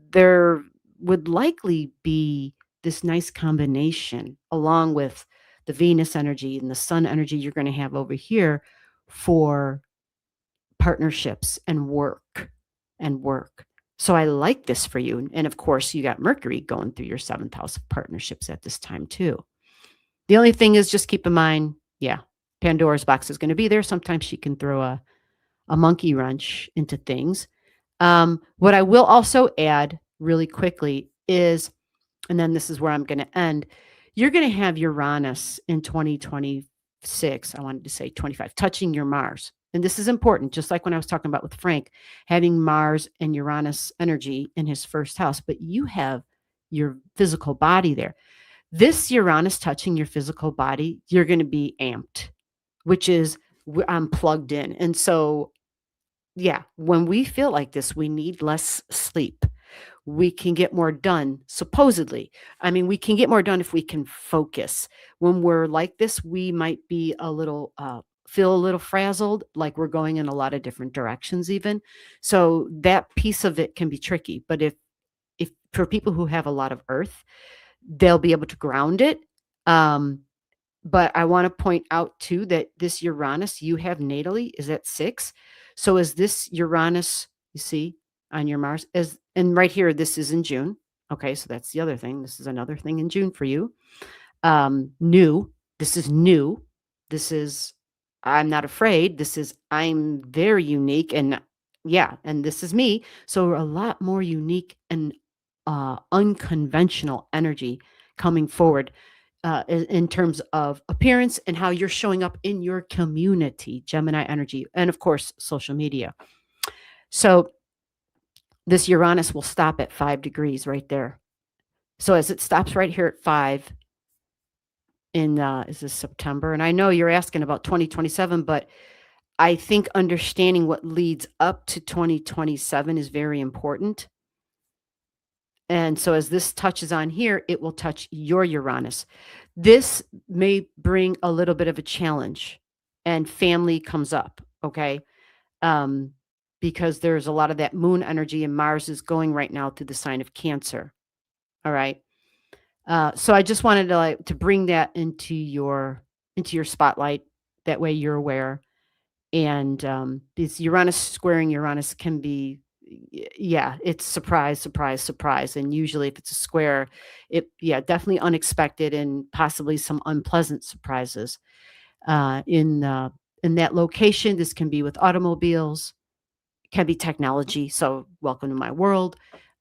there would likely be this nice combination along with the Venus energy and the sun energy you're going to have over here for partnerships and work. So I like this for you. And of course, you got Mercury going through your seventh house of partnerships at this time, too. The only thing is just keep in mind, yeah, Pandora's box is going to be there. Sometimes she can throw a monkey wrench into things. What I will also add really quickly is, and then this is where I'm going to end, you're going to have Uranus in 2025 6, I wanted to say 25, touching your Mars. And this is important, just like when I was talking about with Frank, having Mars and Uranus energy in his first house, but you have your physical body there. This Uranus touching your physical body, you're going to be amped, which is I'm plugged in. And so, yeah, when we feel like this, we need less sleep. We can get more done, supposedly. I mean, we can get more done if we can focus. When we're like this, we might be a little, feel a little frazzled, like we're going in a lot of different directions, even. So that piece of it can be tricky. But if for people who have a lot of earth, they'll be able to ground it. Um, but I want to point out too that this Uranus you have natally is at 6. So is this Uranus, you see, on your Mars is, and right here, this is in June. Okay, so that's the other thing. This is another thing in June for you. New. This is new. This is I'm not afraid. This is I'm very unique, and yeah, and this is me. So a lot more unique and unconventional energy coming forward in terms of appearance and how you're showing up in your community, Gemini energy, and of course, social media. So this Uranus will stop at 5 degrees right there. So as it stops right here at 5 in, is this September? And I know you're asking about 2027, but I think understanding what leads up to 2027 is very important. And so as this touches on here, it will touch your Uranus. This may bring a little bit of a challenge and family comes up, okay? Um, because there's a lot of that moon energy and Mars is going right now through the sign of Cancer. All right. So I just wanted to bring that into your spotlight. That way you're aware. And this Uranus squaring Uranus can be, yeah, it's surprise, surprise, surprise. And usually, if it's a square, yeah, definitely unexpected and possibly some unpleasant surprises uh, in uh, in that location. This can be with automobiles, can be technology. So, welcome to my world.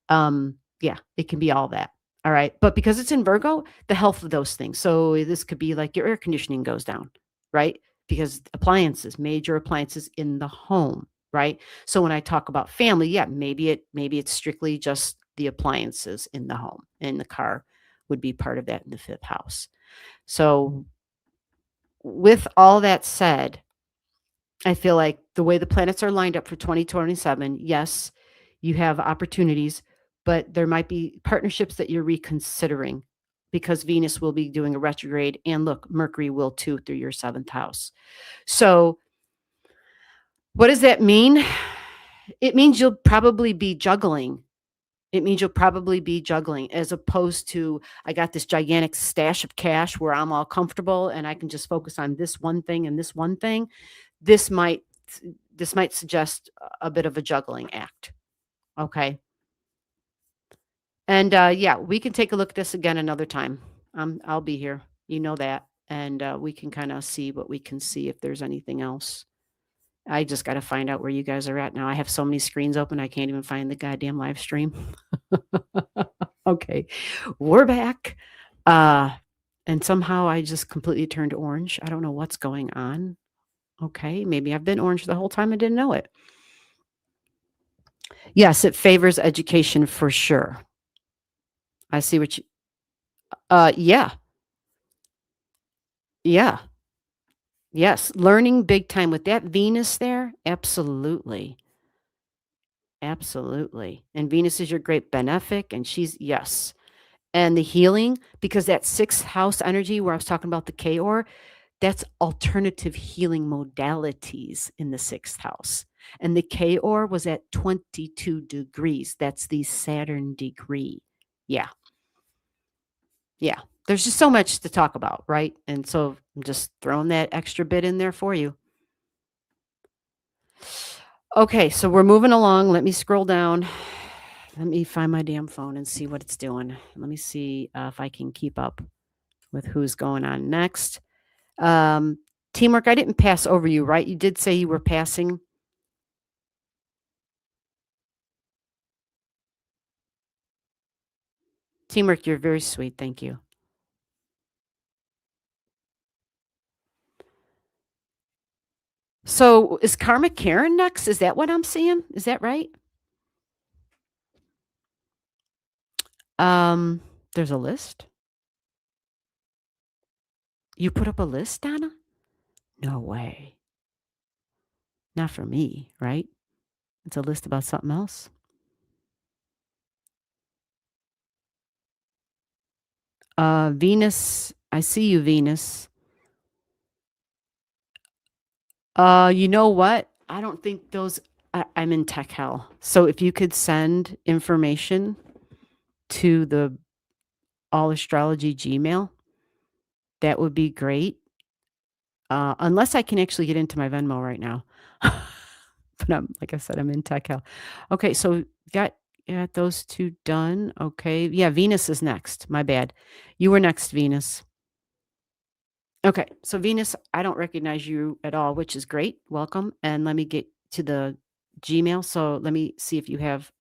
Yeah, it can be all that. All right. But because it's in Virgo, the health of those things. So this could be like your air conditioning goes down, right? Because appliances, major appliances in the home, right? So when I talk about family, yeah, maybe it's strictly just the appliances in the home, and the car would be part of that in the 5th house. So with all that said, I feel like the way the planets are lined up for 2027, yes, you have opportunities, but there might be partnerships that you're reconsidering because Venus will be doing a retrograde. And look, Mercury will too through your 7th house. So, what does that mean? It means you'll probably be juggling. It means you'll probably be juggling as opposed to I got this gigantic stash of cash where I'm all comfortable and I can just focus on this one thing and this one thing. This might this might suggest a bit of a juggling act. Okay. And yeah, we can take a look at this again another time. I'll be here. You know that. And we can kind of see what we can see if there's anything else. I just got to find out where you guys are at now. I have so many screens open, I can't even find the goddamn live stream. Okay, we're back. Uh, and somehow I just completely turned orange. I don't know what's going on. Okay, maybe I've been orange the whole time. I didn't know it. Yes, it favors education for sure. I see what you yeah. Yeah. Yes, learning big time with that Venus there, absolutely. Absolutely. And Venus is your great benefic, and she's yes. And the healing, because that 6th house energy where I was talking about the K-or, that's alternative healing modalities in the 6th house. And the K-or was at 22 degrees. That's the Saturn degree. Yeah. Yeah. There's just so much to talk about, right? And so I'm just throwing that extra bit in there for you. Okay, so we're moving along. Let me scroll down. Let me find my damn phone and see what it's doing. Let me see if I can keep up with who's going on next. Um, Teamwork, I didn't pass over you, right? You did say you were passing. Teamwork, you're very sweet. Thank you. So is Karma Karen next? Is that what I'm seeing? Is that right? There's a list. You put up a list, Donna? No way. Not for me, right? It's a list about something else. Venus, I see you, Venus. You know what? I don't think those. I'm in tech hell. So if you could send information to the Allastrology Gmail, that would be great. Unless I can actually get into my Venmo right now. But like I said, I'm in tech hell. Okay, so got those two done. Okay. Yeah, Venus is next. My bad. You were next, Venus. Okay. So Venus, I don't recognize you at all, which is great. Welcome. And let me get to the Gmail. So let me see if you have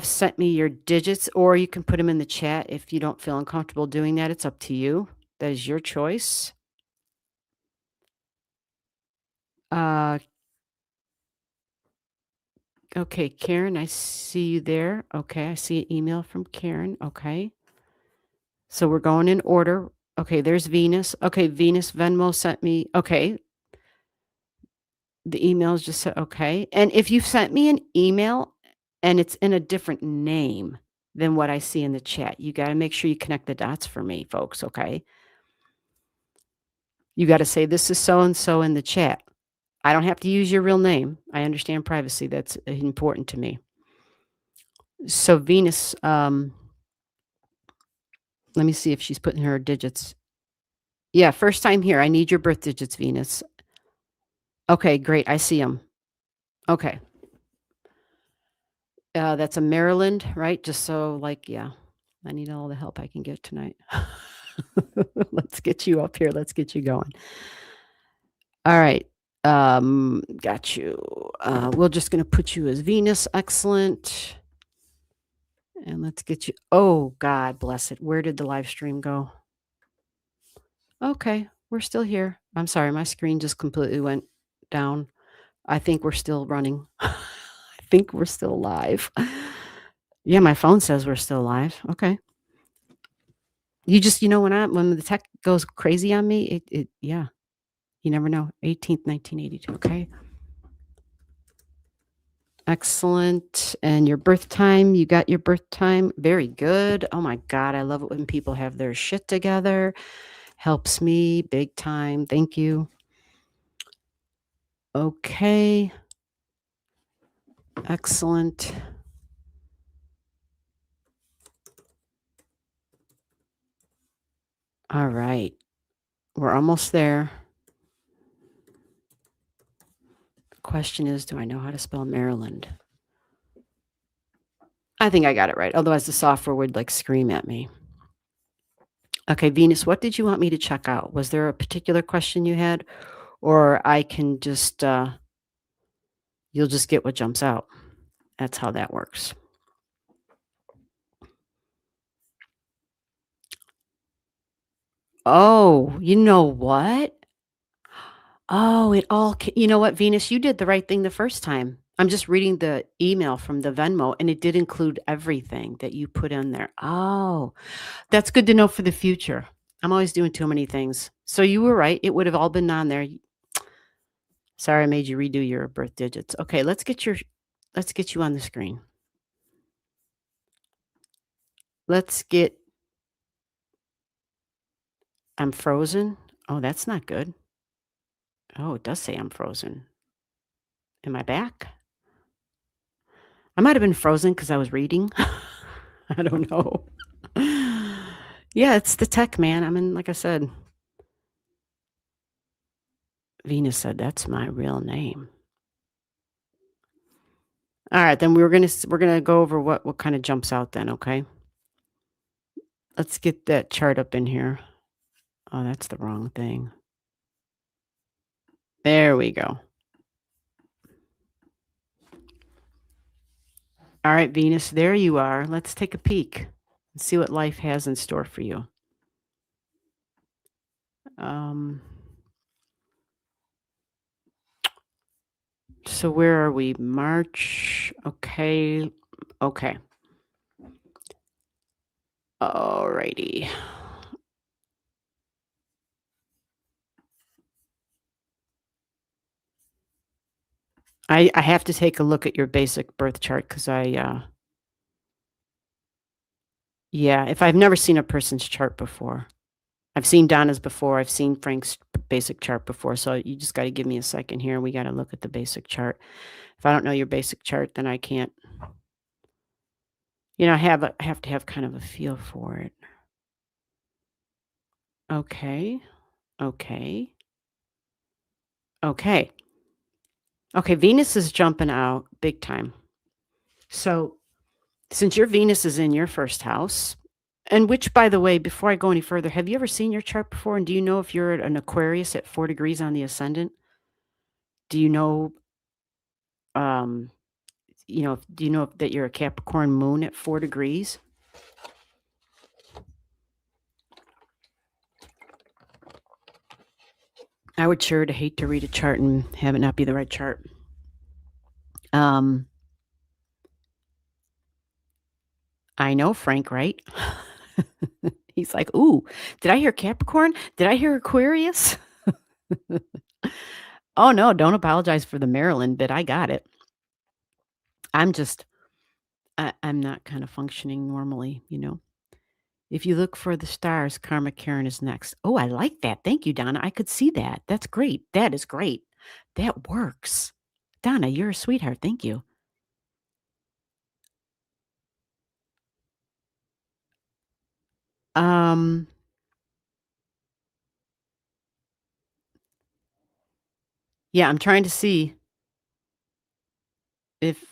sent me your digits, or you can put them in the chat if you don't feel uncomfortable doing that. It's up to you. That is your choice. Okay, Karen, I see you there. Okay, I see an email from Karen. Okay. So we're going in order. Okay, there's Venus. Okay, Venus Venmo sent me. Okay. The emails just said, okay. And if you sent me an email and it's in a different name than what I see in the chat, you got to make sure you connect the dots for me, folks. Okay. You got to say, this is so and so in the chat. I don't have to use your real name. I understand privacy. That's important to me. So, Venus, let me see if she's putting her digits. Yeah, first time here. I need your birth digits, Venus. Okay, great. I see them. Okay. That's a Maryland, right? Just so, like, yeah, I need all the help I can get tonight. Let's get you up here. Let's get you going. All right. Got you. We're just going to put you as Venus. Excellent. And let's get you. Oh, God bless it. Where did the live stream go? Okay, we're still here. I'm sorry, my screen just completely went down. I think we're still running. I think we're still live. Yeah, my phone says we're still live. Okay. You know, when the tech goes crazy on me, yeah, you never know. 18th, 1982. Okay. Excellent. And your birth time, you got your birth time. Very good. Oh my God, I love it when people have their shit together. Helps me big time. Thank you. Okay. Excellent. All right. We're almost there. The question is, do I know how to spell Maryland? I think I got it right. Otherwise, the software would like scream at me. Okay, Venus, what did you want me to check out? Was there a particular question you had? Or I can just, you'll just get what jumps out. That's how that works. Oh, you know what? Oh, you know what, Venus, you did the right thing the first time. I'm just reading the email from the Venmo, and it did include everything that you put in there. Oh, that's good to know for the future. I'm always doing too many things. So you were right. It would have all been on there. Sorry, I made you redo your birth digits. Okay, let's get you on the screen. I'm frozen. Oh, that's not good. Oh, it does say I'm frozen. Am I back? I might have been frozen because I was reading. I don't know. Yeah, it's the tech, man. Like I said, Venus said that's my real name. All right, then we're gonna go over what kind of jumps out then, okay? Let's get that chart up in here. Oh, that's the wrong thing. There we go. All right, Venus, there you are. Let's take a peek and see what life has in store for you. Um, so where are we? March. Okay. Okay. Alrighty. I have to take a look at your basic birth chart because yeah, if I've never seen a person's chart before. I've seen Donna's before. I've seen Frank's basic chart before. So you just got to give me a second here. We got to look at the basic chart. If I don't know your basic chart, then I can't, I have to have kind of a feel for it. Okay. Okay. Okay. Okay. Venus is jumping out big time. So since your Venus is in your first house, and which, by the way, before I go any further, have you ever seen your chart before? And do you know if you're an Aquarius at 4 degrees on the ascendant? Do you know, um, do you know that you're a Capricorn moon at 4 degrees? I would sure to hate to read a chart and have it not be the right chart. I know Frank, right? He's like, "Ooh, did I hear Capricorn? Did I hear Aquarius?" Oh, no, don't apologize for the Maryland bit. I got it. I'm just I'm not kind of functioning normally, If you look for the stars, Karma Karen is next. Oh, I like that. Thank you, Donna. I could see that. That's great. That is great. That works. Donna, you're a sweetheart. Thank you. Um, yeah, I'm trying to see if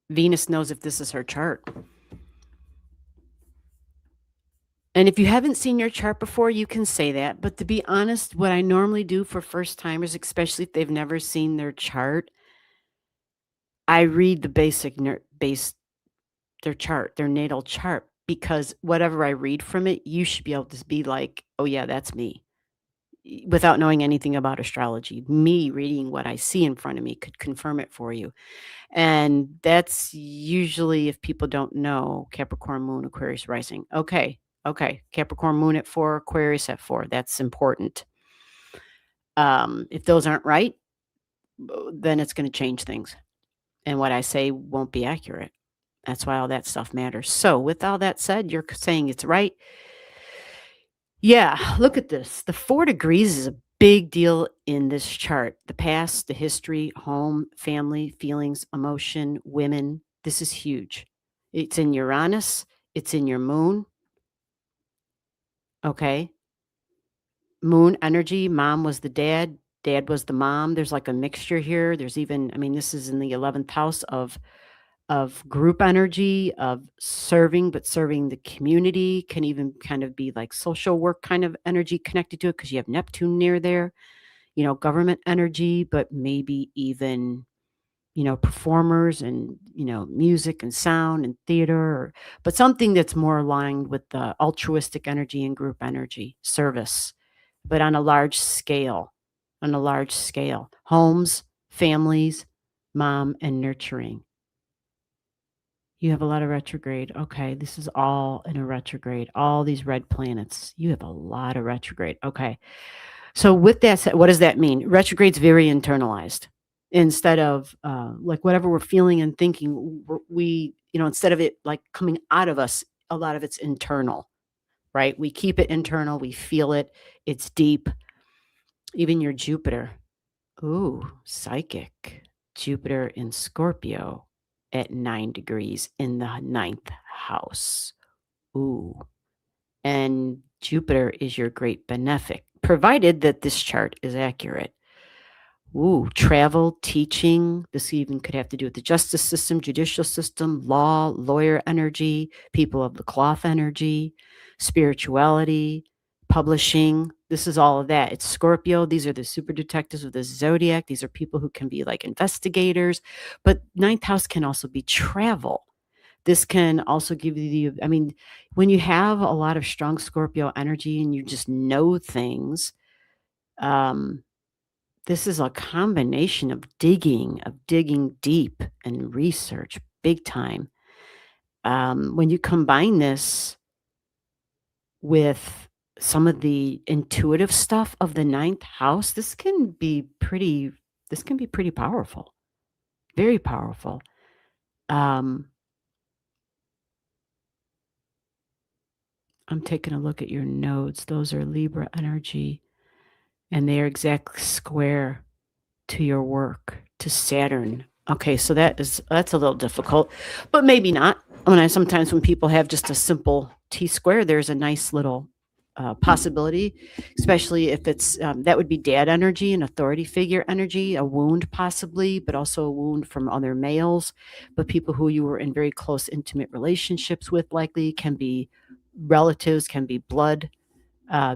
Venus knows if this is her chart. And if you haven't seen your chart before, you can say that. But to be honest, what I normally do for first timers, especially if they've never seen their chart, I read the their chart, their natal chart, because whatever I read from it, you should be able to be like, oh yeah, that's me. Without knowing anything about astrology, me reading what I see in front of me could confirm it for you. And that's usually, if people don't know, Capricorn moon, Aquarius rising. Okay. Okay. Capricorn moon at 4, Aquarius at 4. That's important. If those aren't right, then it's going to change things. And what I say won't be accurate. That's why all that stuff matters. So, with all that said, you're saying it's right. Yeah, look at this. The 4 degrees is a big deal in this chart. The past, the history, home, family, feelings, emotion, women. This is huge. It's in Uranus, it's in your moon. Okay. Moon energy, mom was the dad, dad was the mom. There's like a mixture here. There's even, I mean, this is in the 11th house of group energy, of serving, but serving the community, can even kind of be like social work kind of energy connected to it because you have Neptune near there, government energy, but maybe even, performers and, music and sound and theater, but something that's more aligned with the altruistic energy and group energy, service, but on a large scale, homes, families, mom, and nurturing. You have a lot of retrograde. Okay, this is all in a retrograde. All these red planets. You have a lot of retrograde. Okay. So with that said, what does that mean? Retrograde's very internalized. Instead of like whatever we're feeling and thinking, we, instead of it like coming out of us, a lot of it's internal, right? We keep it internal. We feel it. It's deep. Even your Jupiter. Ooh, psychic. Jupiter in Scorpio at 9 degrees in the ninth house. Ooh. And Jupiter is your great benefic, provided that this chart is accurate. Ooh, travel, teaching. This even could have to do with the justice system, judicial system, law, lawyer energy, people of the cloth energy, spirituality, publishing. This is all of that. It's Scorpio. These are the super detectives of the Zodiac. These are people who can be like investigators. But ninth house can also be travel. This can also give you I mean, when you have a lot of strong Scorpio energy and you just know things, Um, this is a combination of digging deep and research big time. When you combine this with some of the intuitive stuff of the ninth house, this can be pretty powerful, very powerful. Um, I'm taking a look at your nodes. Those are Libra energy, and they are exact square to your work, to Saturn. Okay, so that's a little difficult, but maybe not. Sometimes when people have just a simple T square, there's a nice little possibility, especially if it's that would be dad energy and authority figure energy, a wound possibly, but also a wound from other males. But people who you were in very close, intimate relationships with likely can be relatives, can be blood,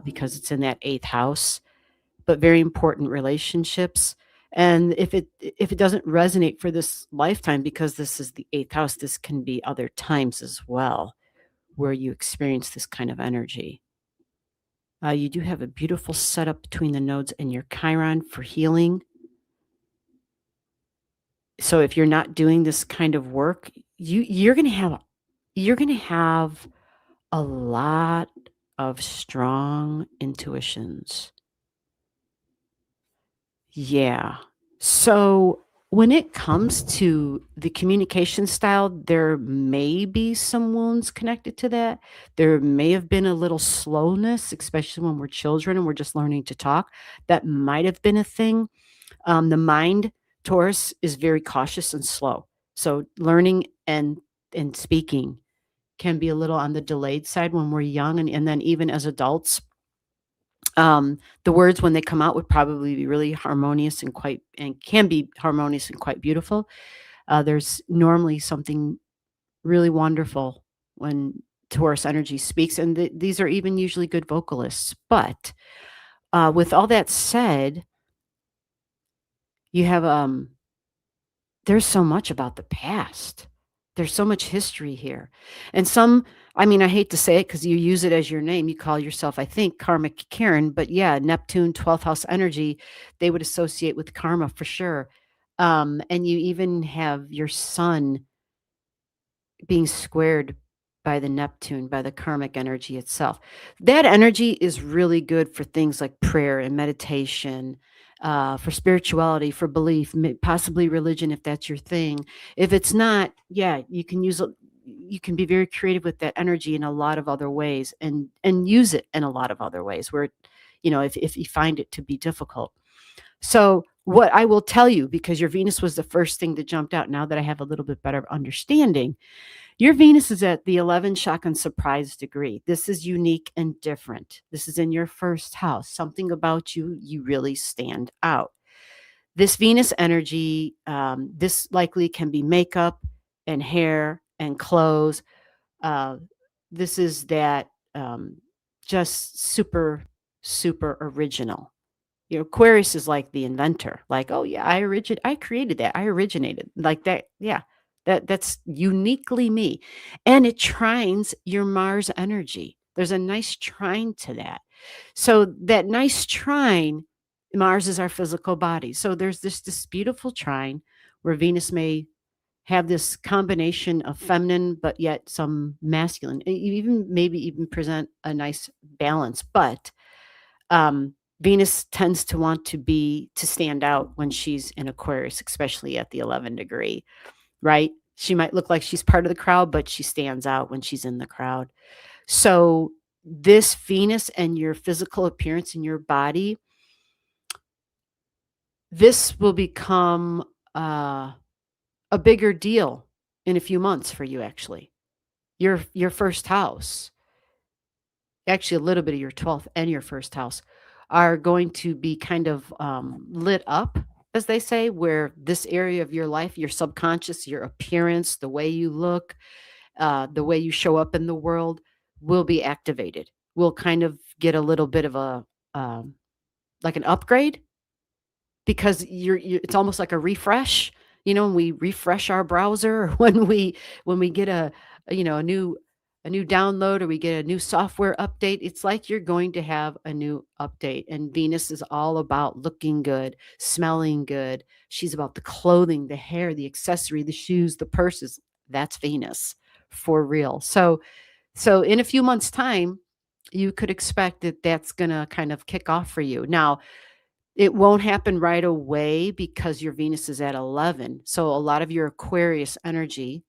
because it's in that eighth house, but very important relationships. And if it doesn't resonate for this lifetime, because this is the eighth house, this can be other times as well where you experience this kind of energy. You do have a beautiful setup between the nodes and your Chiron for healing. So if you're not doing this kind of work, you're going to have a lot of strong intuitions. Yeah. So when it comes to the communication style, there may be some wounds connected to that. There may have been a little slowness, especially when we're children and we're just learning to talk. That might have been a thing. The mind, Taurus, is very cautious and slow. So learning and speaking can be a little on the delayed side when we're young, and then even as adults, the words when they come out would probably be really harmonious and can be harmonious and quite beautiful. There's normally something really wonderful when Taurus energy speaks, and these are even usually good vocalists. But with all that said, you have there's so much about the past. There's so much history here. And I hate to say it because you use it as your name. You call yourself, I think, Karmic Karen, but yeah, Neptune, 12th house energy, they would associate with karma for sure. And you even have your sun being squared by the Neptune, by the karmic energy itself. That energy is really good for things like prayer and meditation, for spirituality, for belief, possibly religion if that's your thing. If it's not, yeah, you can be very creative with that energy in a lot of other ways, and use it in a lot of other ways where, if you find it to be difficult. So what I will tell you, because your Venus was the first thing that jumped out, now that I have a little bit better understanding, your Venus is at the 11 shock and surprise degree. This is unique and different. This is in your first house. Something about you really stand out. This Venus energy, this likely can be makeup and hair and clothes. Uh, this is that just super, super original. Aquarius is like the inventor. Like, oh yeah, I created that. I originated like that. Yeah. That's uniquely me. And it trines your Mars energy. There's a nice trine to that. So that nice trine, Mars is our physical body. So there's this beautiful trine where Venus may have this combination of feminine but yet some masculine. Even maybe even present a nice balance. But Venus tends to want to stand out when she's in Aquarius, especially at the 11 degree, right? She might look like she's part of the crowd, but she stands out when she's in the crowd. So this Venus and your physical appearance in your body, this will become a bigger deal in a few months for you, actually. Your first house, actually a little bit of your 12th and your first house, are going to be kind of lit up, as they say, where this area of your life, your subconscious, your appearance, the way you look, the way you show up in the world will be activated. We'll kind of get a little bit of a like an upgrade, because it's almost like a refresh. When we refresh our browser, or when we get a new a new download or we get a new software update, it's like you're going to have a new update. And Venus is all about looking good, smelling good. She's about the clothing, the hair, the accessory, the shoes, the purses. That's Venus for real. So in a few months' time, you could expect that that's going to kind of kick off for you. Now, it won't happen right away because your Venus is at 11. So a lot of your Aquarius energy,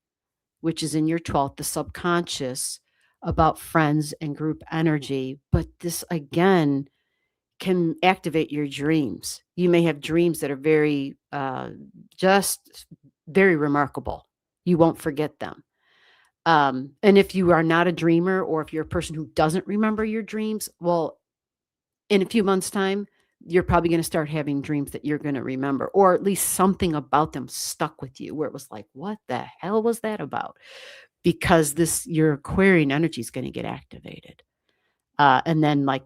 which is in your 12th, the subconscious, about friends and group energy. But this again can activate your dreams. You may have dreams that are just very remarkable. You won't forget them. And if you are not a dreamer or if you're a person who doesn't remember your dreams, well, in a few months' time, you're probably going to start having dreams that you're going to remember, or at least something about them stuck with you where it was like, what the hell was that about? Because your Aquarian energy is going to get activated. And then like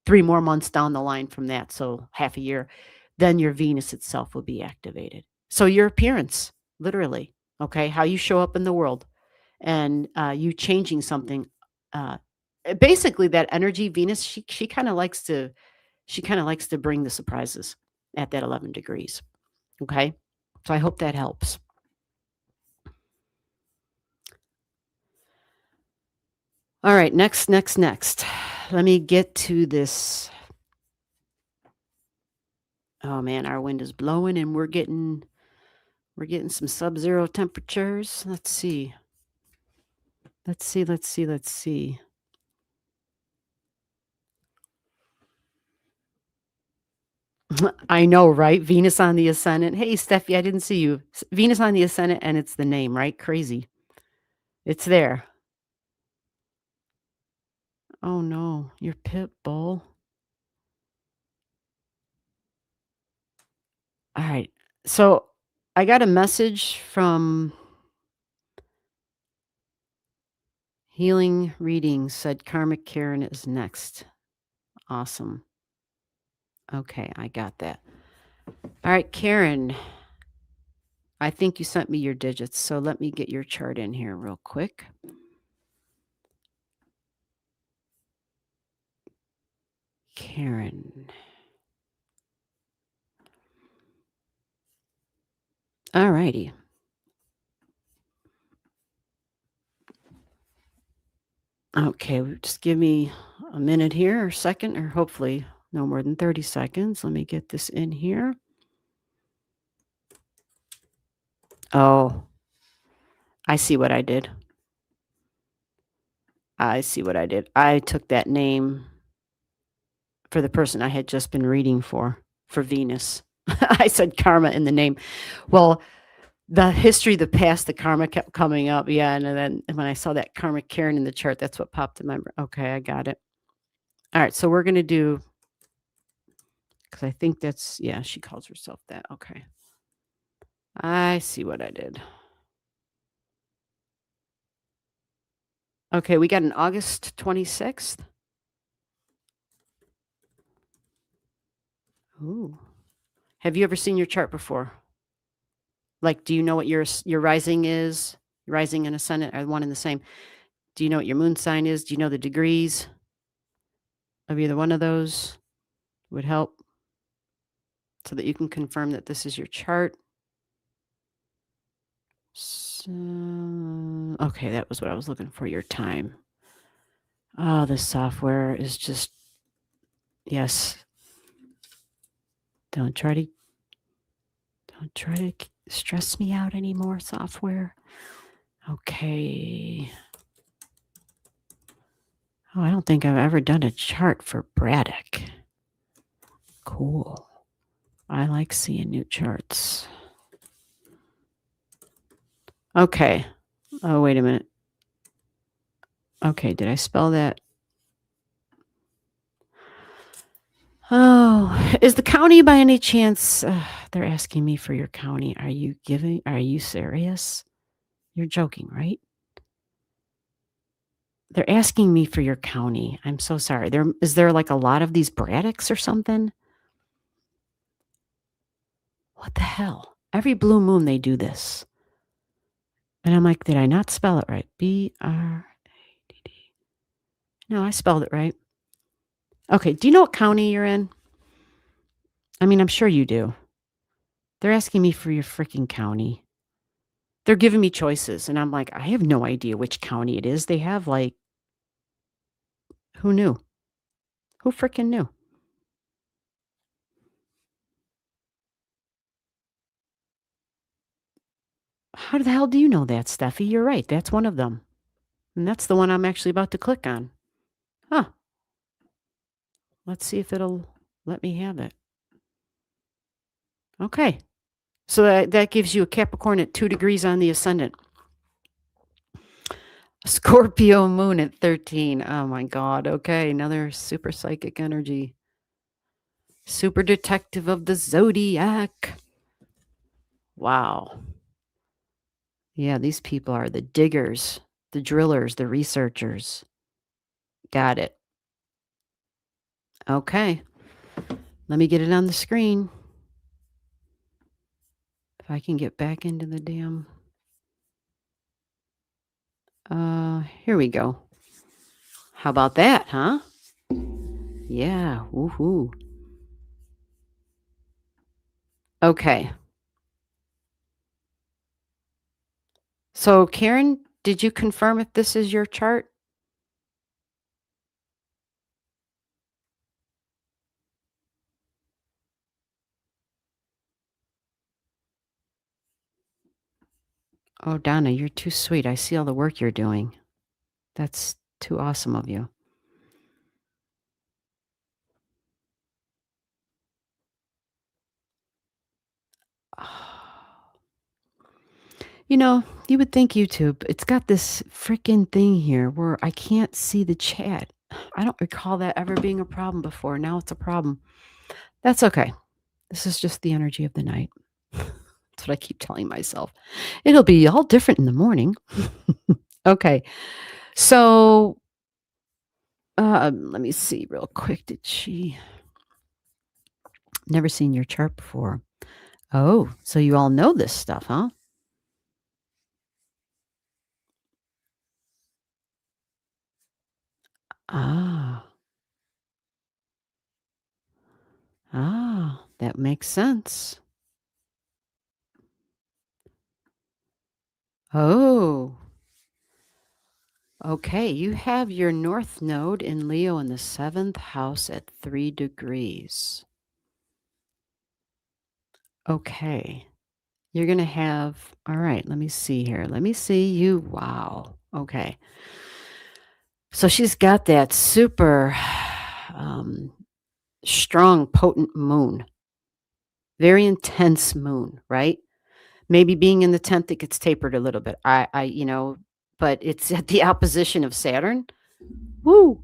3 more months down the line from that, so half a year, then your Venus itself will be activated. So your appearance, literally, okay, how you show up in the world and you changing something. Basically, that energy, Venus, she kind of likes to bring the surprises at that 11 degrees. Okay, so I hope that helps. All right, next. Let me get to this. Oh man, our wind is blowing and we're getting some sub-zero temperatures. Let's see. I know, right? Venus on the ascendant. Hey, Steffi, I didn't see you. Venus on the ascendant, and it's the name, right? Crazy. It's there. Oh no, your pit bull. All right. So I got a message from Healing Readings, said Karmic Karen is next. Awesome. Okay, I got that. All right, Karen, I think you sent me your digits, so let me get your chart in here real quick. Karen. All righty. Okay, just give me a minute here, or a second, or hopefully no more than 30 seconds. Let me get this in here. Oh, I see what I did. I took that name for the person I had just been reading for Venus. I said karma in the name. Well, the history, the past, the karma kept coming up. Yeah. And then when I saw that karmic Karen in the chart, that's what popped in my brain. Okay, I got it. All right. So we're going to do, because I think that's, yeah, she calls herself that. Okay. I see what I did. Okay. We got an August 26th. Ooh. Have you ever seen your chart before? Like, do you know what your rising is? Rising and ascendant are one and the same. Do you know what your moon sign is? Do you know the degrees of either one of those? Would help so that you can confirm that this is your chart. So, okay, that was what I was looking for, your time. Oh, this software is just, yes. Don't try to stress me out anymore, software. Okay. Oh, I don't think I've ever done a chart for Braddock. Cool. I like seeing new charts. Okay. Oh, wait a minute. Okay, did I spell that? Oh, is the county by any chance? They're asking me for your county. Are you serious? You're joking, right? They're asking me for your county. I'm so sorry. Is there like a lot of these Braddocks or something? What the hell? Every blue moon they do this. And I'm like, did I not spell it right? B-R-A-D. No, I spelled it right. Okay, do you know what county you're in? I mean, I'm sure you do. They're asking me for your freaking county. They're giving me choices, and I'm like, I have no idea which county it is. They have like, who knew? Who freaking knew? How the hell do you know that, Steffi? You're right. That's one of them. And that's the one I'm actually about to click on. Huh. Let's see if it'll let me have it. Okay. So that gives you a Capricorn at 2 degrees on the ascendant. Scorpio moon at 13. Oh my God. Okay. Another super psychic energy. Super detective of the Zodiac. Wow. Yeah, these people are the diggers, the drillers, the researchers. Got it. Okay. Let me get it on the screen. If I can get back into the damn. Here we go. How about that, huh? Yeah. Woohoo. Okay. So, Karen, did you confirm if this is your chart? Oh, Donna, you're too sweet. I see all the work you're doing. That's too awesome of you. You know, you would think YouTube, it's got this freaking thing here where I can't see the chat. I don't recall that ever being a problem before. Now it's a problem. That's okay. This is just the energy of the night. That's what I keep telling myself. It'll be all different in the morning. Okay. So, let me see real quick. Did she never seen your chart before? Oh, so you all know this stuff, huh? Ah, that makes sense. Oh, okay. You have your North Node in Leo in the 7th house at 3 degrees. Okay. You're going to have, all right, let me see here. Let me see you. Wow. Okay. So she's got that super um, strong, potent moon, very intense moon, right? Maybe being in the 10th, it gets tapered a little bit. But it's at the opposition of Saturn. Woo!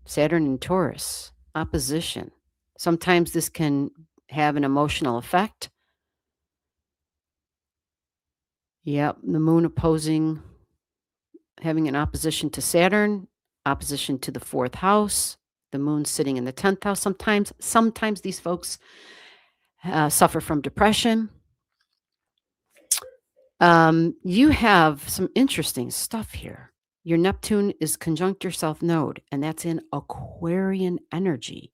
Saturn and Taurus, opposition. Sometimes this can have an emotional effect. Yep, the moon opposing, having an opposition to Saturn, opposition to the 4th house, the moon sitting in the 10th house. Sometimes these folks suffer from depression. You have some interesting stuff here. Your Neptune is conjunct your South Node, and that's in Aquarian energy.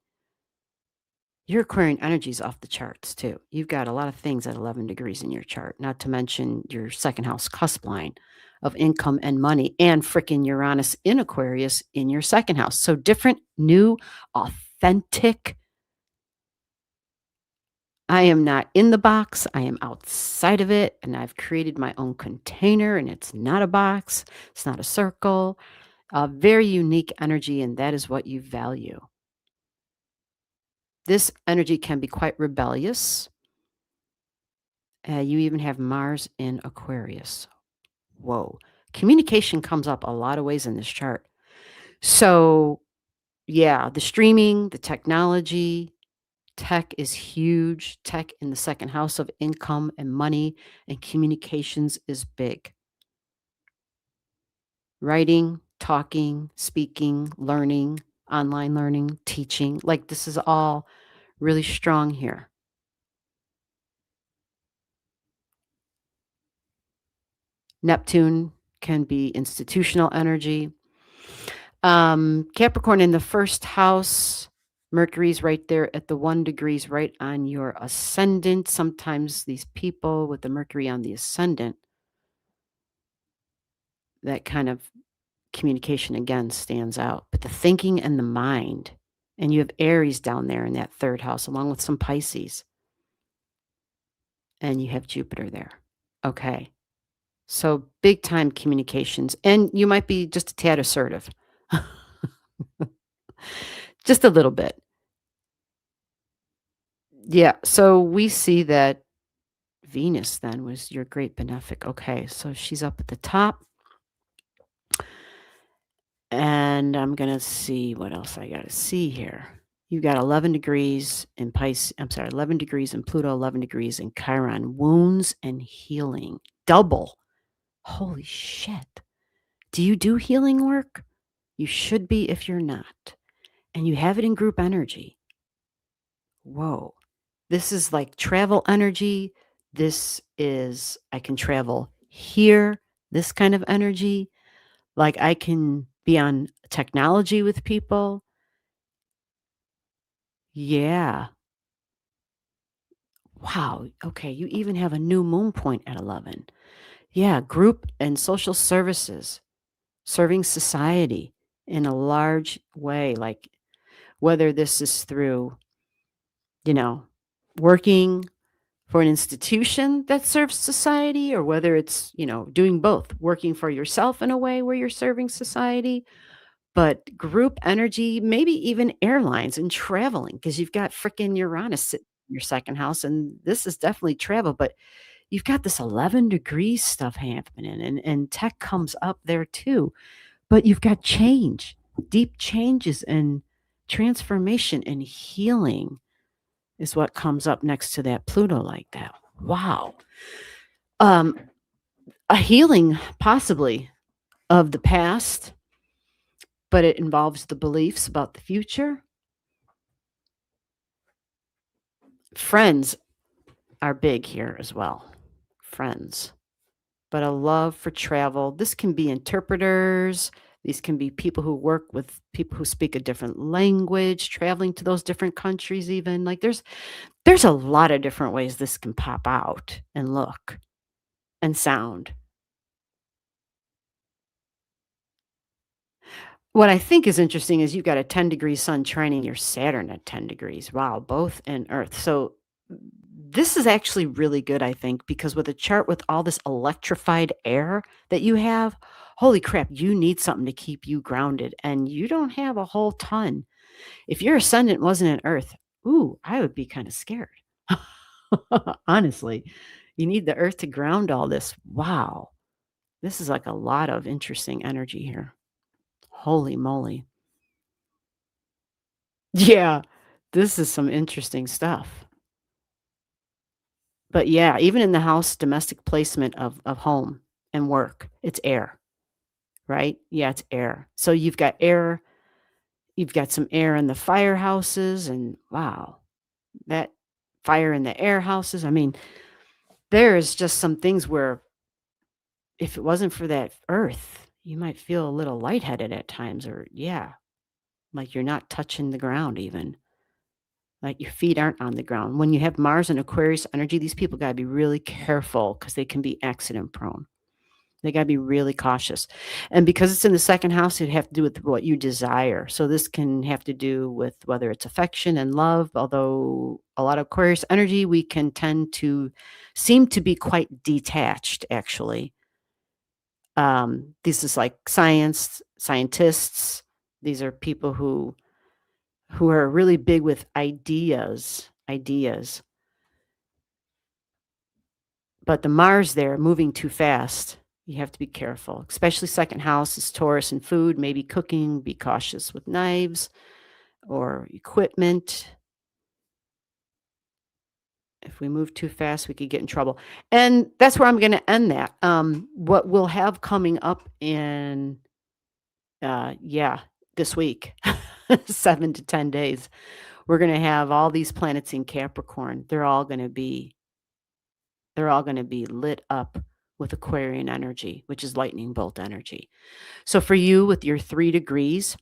Your Aquarian energy is off the charts too. You've got a lot of things at 11 degrees in your chart, not to mention your second house cusp line of income and money, and frickin' Uranus in Aquarius in your second house. So different, new, authentic. I am not in the box. I am outside of it, and I've created my own container, and it's not a box. It's not a circle. A very unique energy, and that is what you value. This energy can be quite rebellious. You even have Mars in Aquarius. Whoa. Communication comes up a lot of ways in this chart. So, yeah, the streaming, the technology, tech is huge. Tech in the second house of income and money, and communications is big. Writing, talking, speaking, learning, online learning, teaching, like this is all really strong here. Neptune can be institutional energy. Capricorn in the first house. Mercury's right there at the 1 degrees, right on your ascendant. Sometimes these people with the Mercury on the ascendant, that kind of communication again stands out. But the thinking and the mind, and you have Aries down there in that third house, along with some Pisces, and you have Jupiter there. Okay. So big time communications, and you might be just a tad assertive, just a little bit. Yeah. So we see that Venus then was your great benefic. Okay. So she's up at the top. And I'm going to see what else I got to see here. You got 11 degrees in Pisces. I'm sorry, 11 degrees in Pluto, 11 degrees in Chiron. Wounds and healing. Double. Holy shit. Do you do healing work? You should be if you're not. And you have it in group energy. Whoa. This is like travel energy. This is, I can travel here, this kind of energy. Like I can be on technology with people. Yeah. Wow. Okay. You even have a new moon point at 11. Yeah. Group and social services, serving society in a large way. Like whether this is through, you know, working for an institution that serves society or whether it's, doing both, working for yourself in a way where you're serving society. But group energy, maybe even airlines and traveling, because you've got freaking Uranus sitting in your second house, and this is definitely travel, but you've got this 11 degrees stuff happening, and tech comes up there too. But you've got change, deep changes and transformation and healing is what comes up next to that Pluto like that. Wow. Um, a healing possibly of the past, but it involves the beliefs about the future. Friends are big here as well. Friends. But a love for travel. This can be interpreters. These can be people who work with people who speak a different language, traveling to those different countries even. Like there's a lot of different ways this can pop out and look and sound. What I think is interesting is you've got a 10-degree sun trining your Saturn at 10 degrees. Wow, both in Earth. So this is actually really good, I think, because with a chart with all this electrified air that you have, holy crap, you need something to keep you grounded. And you don't have a whole ton. If your ascendant wasn't in Earth, ooh, I would be kind of scared. Honestly, you need the Earth to ground all this. Wow. This is like a lot of interesting energy here. Holy moly. Yeah, this is some interesting stuff. But yeah, even in the house, domestic placement of home and work, it's air, right? Yeah, it's air. So you've got air, you've got some air in the firehouses, and wow, that fire in the air houses. I mean, there is just some things where if it wasn't for that earth, you might feel a little lightheaded at times, or yeah, like you're not touching the ground even. Like your feet aren't on the ground. When you have Mars and Aquarius energy, these people got to be really careful because they can be accident prone. They got to be really cautious. And because it's in the second house, it have to do with what you desire. So this can have to do with whether it's affection and love, although a lot of Aquarius energy, we can tend to seem to be quite detached, actually. This is like scientists. These are people who are really big with ideas. But the Mars there moving too fast, you have to be careful, especially second house is Taurus and food, maybe cooking, be cautious with knives or equipment. If we move too fast, we could get in trouble. And that's where I'm going to end that. What we'll have coming up in, this week, 7 to 10 days, we're going to have all these planets in Capricorn. They're all going to be lit up with Aquarian energy, which is lightning bolt energy. So for you with your 3 degrees,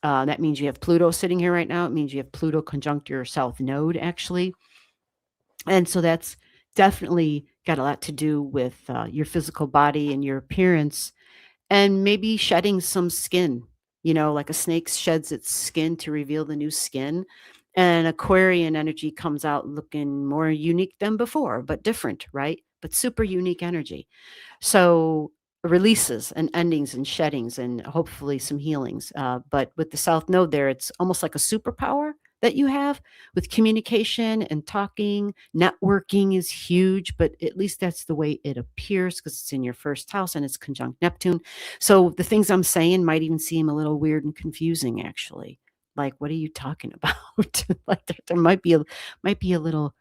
that means you have Pluto sitting here right now. It means you have Pluto conjunct your south node, actually. And so that's definitely got a lot to do with your physical body and your appearance, and maybe shedding some skin, like a snake sheds its skin to reveal the new skin. And Aquarian energy comes out looking more unique than before, but different, right? But super unique energy. So releases and endings and sheddings and hopefully some healings. But with the South Node there, it's almost like a superpower that you have with communication and talking. Networking is huge, but at least that's the way it appears because it's in your first house and it's conjunct Neptune. So the things I'm saying might even seem a little weird and confusing, actually. Like, what are you talking about? Like there might be a little,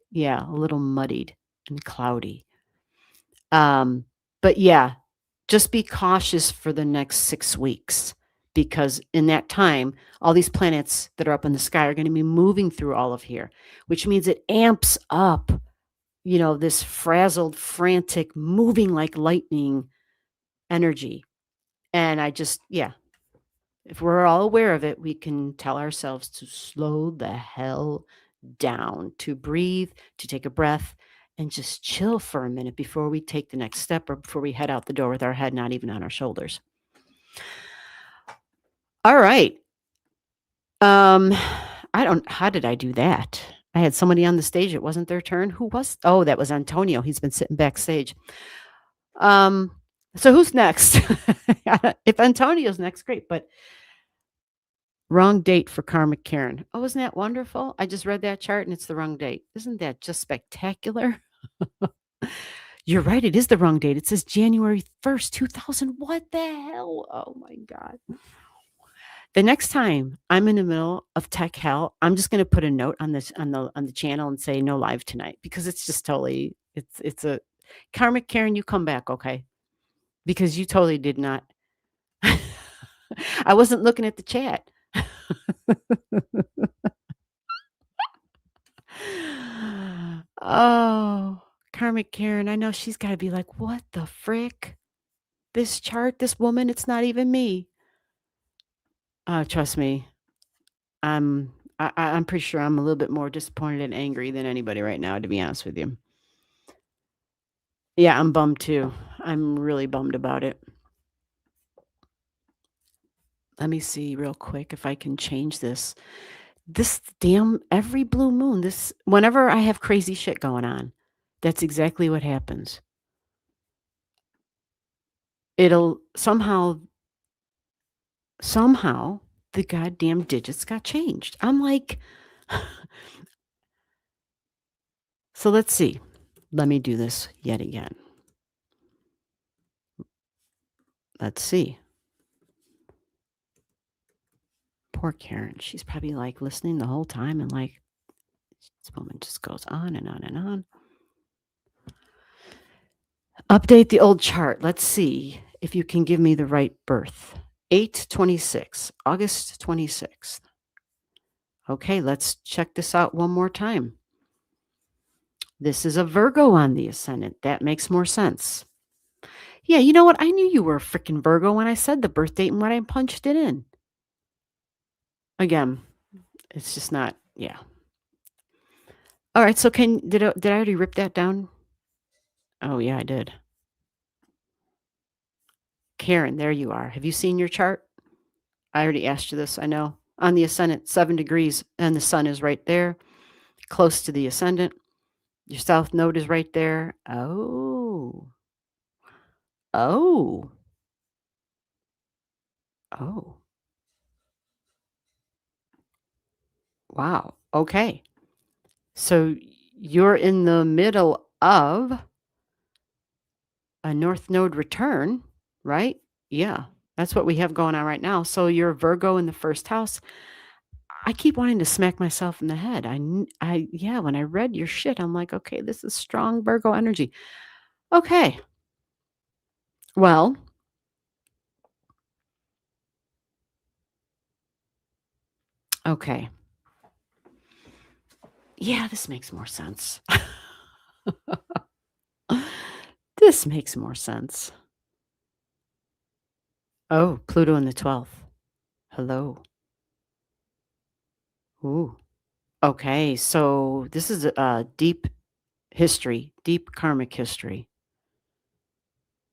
yeah, a little muddied and cloudy. Um, but yeah, just be cautious for the next 6 weeks because in that time, all these planets that are up in the sky are going to be moving through all of here, which means it amps up, this frazzled, frantic, moving like lightning energy. And yeah, if we're all aware of it, we can tell ourselves to slow the hell down, to breathe, to take a breath, and just chill for a minute before we take the next step or before we head out the door with our head not even on our shoulders. All right. How did I do that? I had somebody on the stage. It wasn't their turn. Who was? Oh, that was Antonio. He's been sitting backstage. Um, so who's next? If Antonio's next, great. But wrong date for Karmic Karen. Oh, isn't that wonderful? I just read that chart and it's the wrong date. Isn't that just spectacular? You're right. It is the wrong date. It says January 1st, 2000. What the hell? Oh my God. The next time I'm in the middle of tech hell, I'm just going to put a note on this on the channel and say no live tonight because it's just totally it's a Karmic Karen, you come back, okay? Because you totally did not. I wasn't looking at the chat. Oh, Karmic Karen, I know she's got to be like, what the frick? This chart, this woman, it's not even me. Trust me, I'm pretty sure I'm a little bit more disappointed and angry than anybody right now, to be honest with you. Yeah, I'm bummed too. I'm really bummed about it. Let me see real quick if I can change this. This damn every blue moon, whenever I have crazy shit going on, that's exactly what happens. It'll somehow the goddamn digits got changed. I'm like, so let's see. Let me do this yet again. Let's see. Poor Karen. She's probably like listening the whole time and like, this woman just goes on and on and on. Update the old chart. Let's see if you can give me the right birth. 8/26, August 26th. Okay, let's check this out one more time. This is a Virgo on the ascendant. That makes more sense. Yeah, you know what? I knew you were a freaking Virgo when I said the birth date and when I punched it in. Again, it's just not, yeah. All right, so did I already rip that down? Oh, yeah, I did. Karen, there you are. Have you seen your chart? I already asked you this, I know. On the ascendant, 7 degrees, and the sun is right there, close to the ascendant. Your south node is right there. Oh. Oh. Oh. Wow. Okay. So you're in the middle of a north node return, right? Yeah. That's what we have going on right now. So you're Virgo in the first house. I keep wanting to smack myself in the head. Yeah, when I read your shit, I'm like, okay, this is strong Virgo energy. Okay. Well, okay. Yeah, this makes more sense. This makes more sense. Oh, Pluto in the 12th. Hello. Ooh. Okay, so this is a deep history, deep karmic history.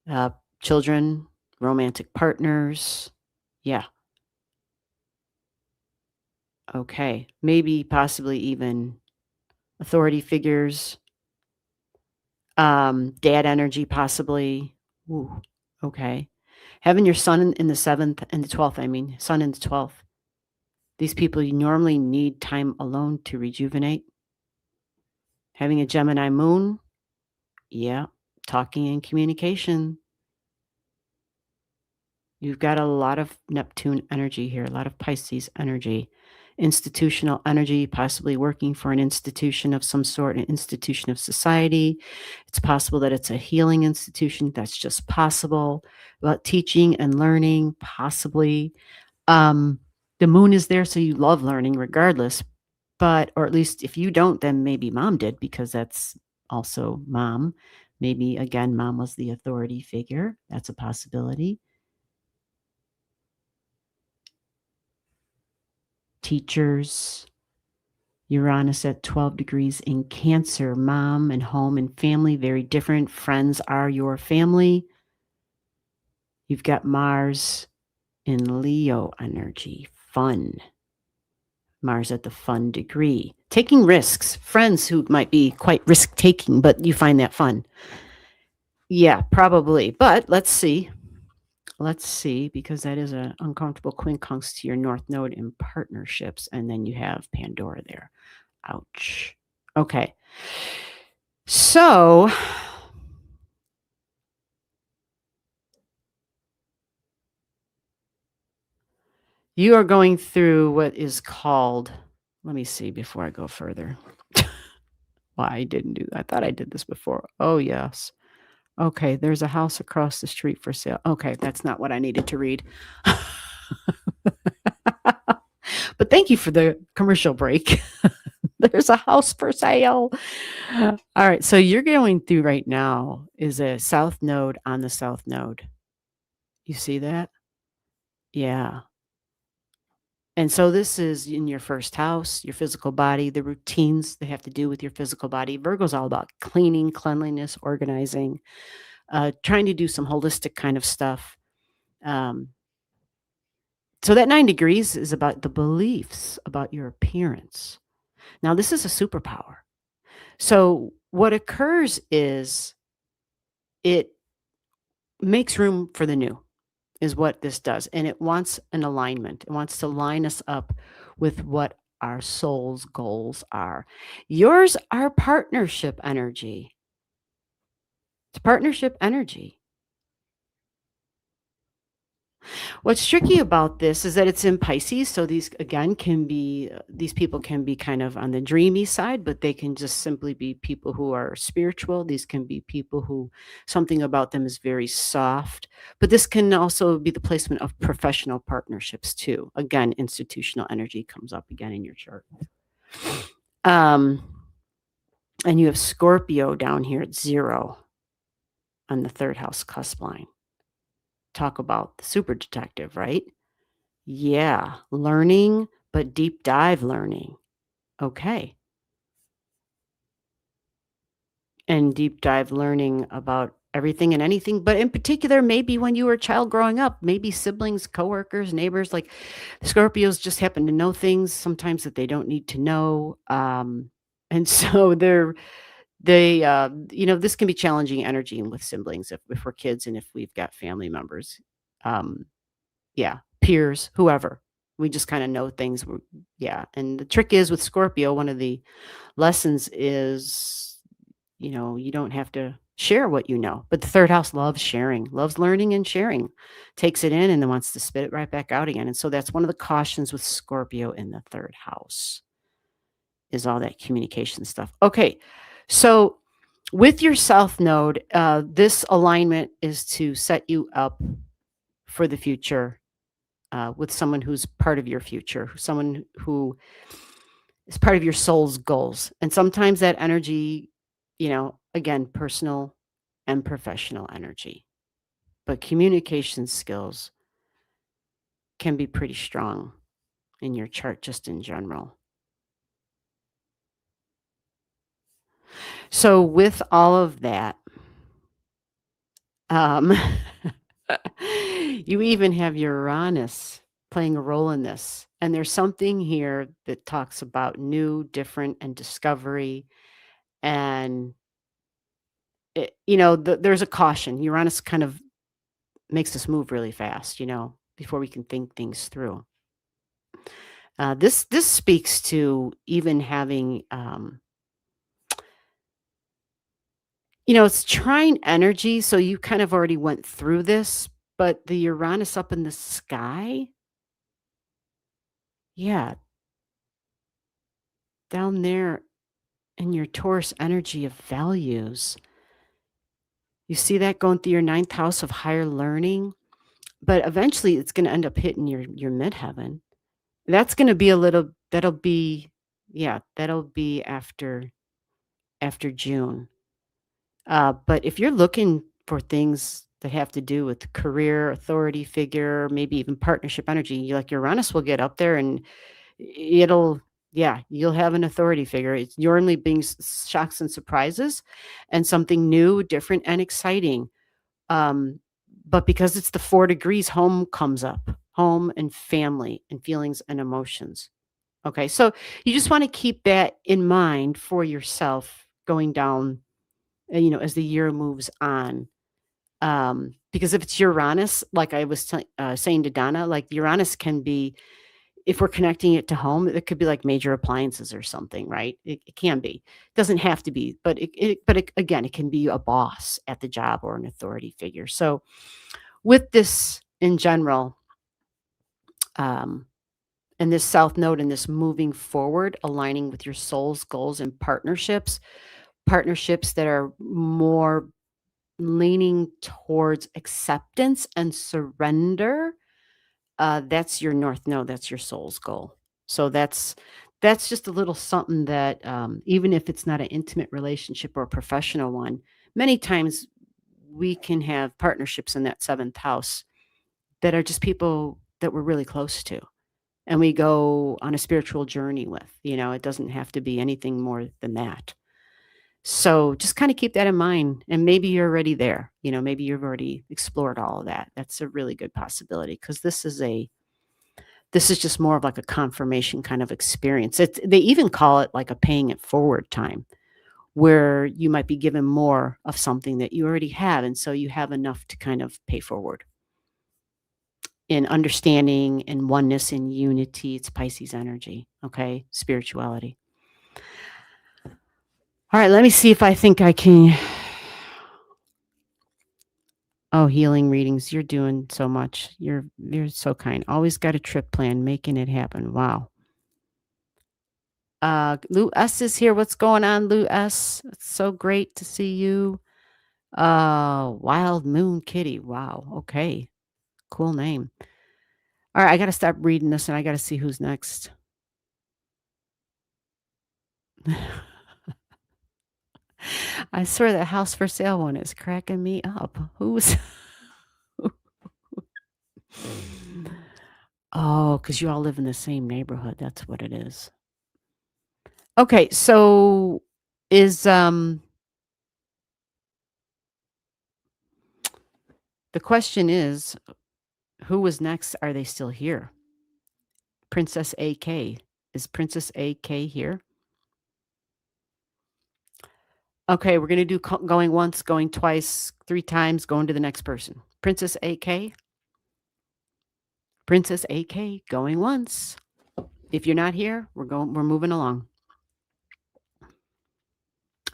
Uh, Children, romantic partners. Yeah. Okay. Maybe possibly even authority figures. Dad energy possibly. Ooh. Okay. Having your sun in the 7th and the 12th, I mean, sun in the 12th. These people you normally need time alone to rejuvenate. Having a Gemini moon. Yeah. Talking and communication. You've got a lot of Neptune energy here, a lot of Pisces energy, institutional energy, possibly working for an institution of some sort, an institution of society. It's possible that it's a healing institution. That's just possible. About teaching and learning, possibly. Um, the moon is there, so you love learning regardless. But, or at least if you don't, then maybe mom did, because that's also mom. Maybe again, mom was the authority figure. That's a possibility. Teachers, Uranus at 12 degrees in Cancer, mom and home and family, very different. Friends are your family. You've got Mars in Leo energy, fun. Mars at the fun degree. Taking risks, friends who might be quite risk taking, but you find that fun. Yeah, probably. But let's see. Let's see, because that is an uncomfortable quincunx to your North Node in partnerships. And then you have Pandora there. Ouch. Okay. So you are going through what is called, let me see before I go further. Well, I didn't do that. I thought I did this before. Oh, yes. Okay, there's a house across the street for sale. Okay, that's not what I needed to read. But thank you for the commercial break. There's a house for sale. All right, so you're going through right now is a south node on the south node. You see that? Yeah. And so this is in your first house, your physical body, the routines they have to do with your physical body. Virgo's all about cleaning, cleanliness, organizing, trying to do some holistic kind of stuff. Um, so that 9 degrees is about the beliefs about your appearance. Now, this is a superpower. So what occurs is it makes room for the new, is what this does. And it wants an alignment. It wants to line us up with what our soul's goals are. Yours are partnership energy. It's partnership energy. What's tricky about this is that it's in Pisces, so these again can be these people can be kind of on the dreamy side, but they can just simply be people who are spiritual. These can be people who something about them is very soft, but this can also be the placement of professional partnerships too. Again, institutional energy comes up again in your chart. And you have Scorpio down here at 0 on the 3rd house cusp line. Talk about the super detective, right? Yeah, learning, but deep dive learning. Okay. And deep dive learning about everything and anything, but in particular, maybe when you were a child growing up, maybe siblings, coworkers, neighbors, like Scorpios just happen to know things sometimes that they don't need to know. And so this can be challenging energy with siblings if we're kids and if we've got family members. Yeah, peers, whoever. We just kind of know things. Yeah. And the trick is with Scorpio, one of the lessons is, you don't have to share what you know. But the 3rd house loves sharing, loves learning and sharing, takes it in and then wants to spit it right back out again. And so that's one of the cautions with Scorpio in the 3rd house is all that communication stuff. Okay. So with your south node, this alignment is to set you up for the future. With someone who's part of your future, someone who is part of your soul's goals. And sometimes that energy, again, personal and professional energy. But communication skills can be pretty strong in your chart just in general. So with all of that, um, you even have Uranus playing a role in this. And there's something here that talks about new, different, and discovery. And, there's a caution. Uranus kind of makes us move really fast, before we can think things through. This speaks to even having, it's trine energy. So you kind of already went through this, but the Uranus up in the sky, yeah, down there in your Taurus energy of values. You see that going through your ninth house of higher learning, but eventually it's going to end up hitting your midheaven. That's going to be a little. That'll be, yeah, that'll be after June. But if you're looking for things that have to do with career, authority figure, maybe even partnership energy, like Uranus will get up there and it'll, yeah, you'll have an authority figure. It's normally being shocks and surprises and something new, different, and exciting. Um, but because it's the 4 degrees, home comes up, home and family and feelings and emotions. Okay. So you just want to keep that in mind for yourself going down, as the year moves on. Because if it's Uranus, like I was saying to Donna, like Uranus can be, if we're connecting it to home, it could be like major appliances or something, right? It can be. It doesn't have to be, but again, it can be a boss at the job or an authority figure. So with this in general, um, and this South Node and this moving forward, aligning with your soul's goals and partnerships that are more leaning towards acceptance and surrender, that's your North Node, that's your soul's goal. So that's just a little something that, even if it's not an intimate relationship or a professional one, many times we can have partnerships in that 7th house that are just people that we're really close to, and we go on a spiritual journey with. It doesn't have to be anything more than that. So just kind of keep that in mind. And maybe you're already there. Maybe you've already explored all of that. That's a really good possibility because this is just more of like a confirmation kind of experience. They even call it like a paying it forward time, where you might be given more of something that you already have. And so you have enough to kind of pay forward in understanding and oneness and unity. It's Pisces energy. Okay. Spirituality. All right. Let me see if I think I can. Oh, healing readings. You're doing so much. You're so kind. Always got a trip plan, making it happen. Wow. Lou S is here. What's going on, Lou S? It's so great to see you. Wild Moon Kitty. Wow. Okay. Cool name. All right, I got to stop reading this and I got to see who's next. I swear that house for sale one is cracking me up. Who's Oh, because you all live in the same neighborhood. That's what it is. Okay, so is the question is, who was next? Are they still here? Princess AK. Is Princess AK here? Okay, we're going to do going once, going twice, 3 times, going to the next person. Princess AK. Princess AK going once. If you're not here, we're moving along.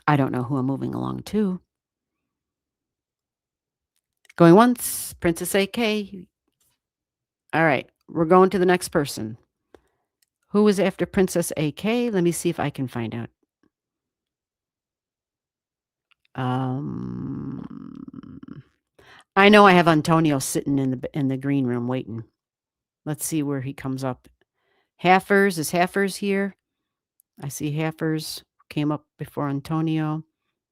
I don't know who I'm moving along to. Going once, Princess AK. All right, we're going to the next person. Who is after Princess AK? Let me see if I can find out. I know I have Antonio sitting in the green room waiting. Let's see where he comes up. Haffers, is Haffers here? I see Haffers came up before Antonio.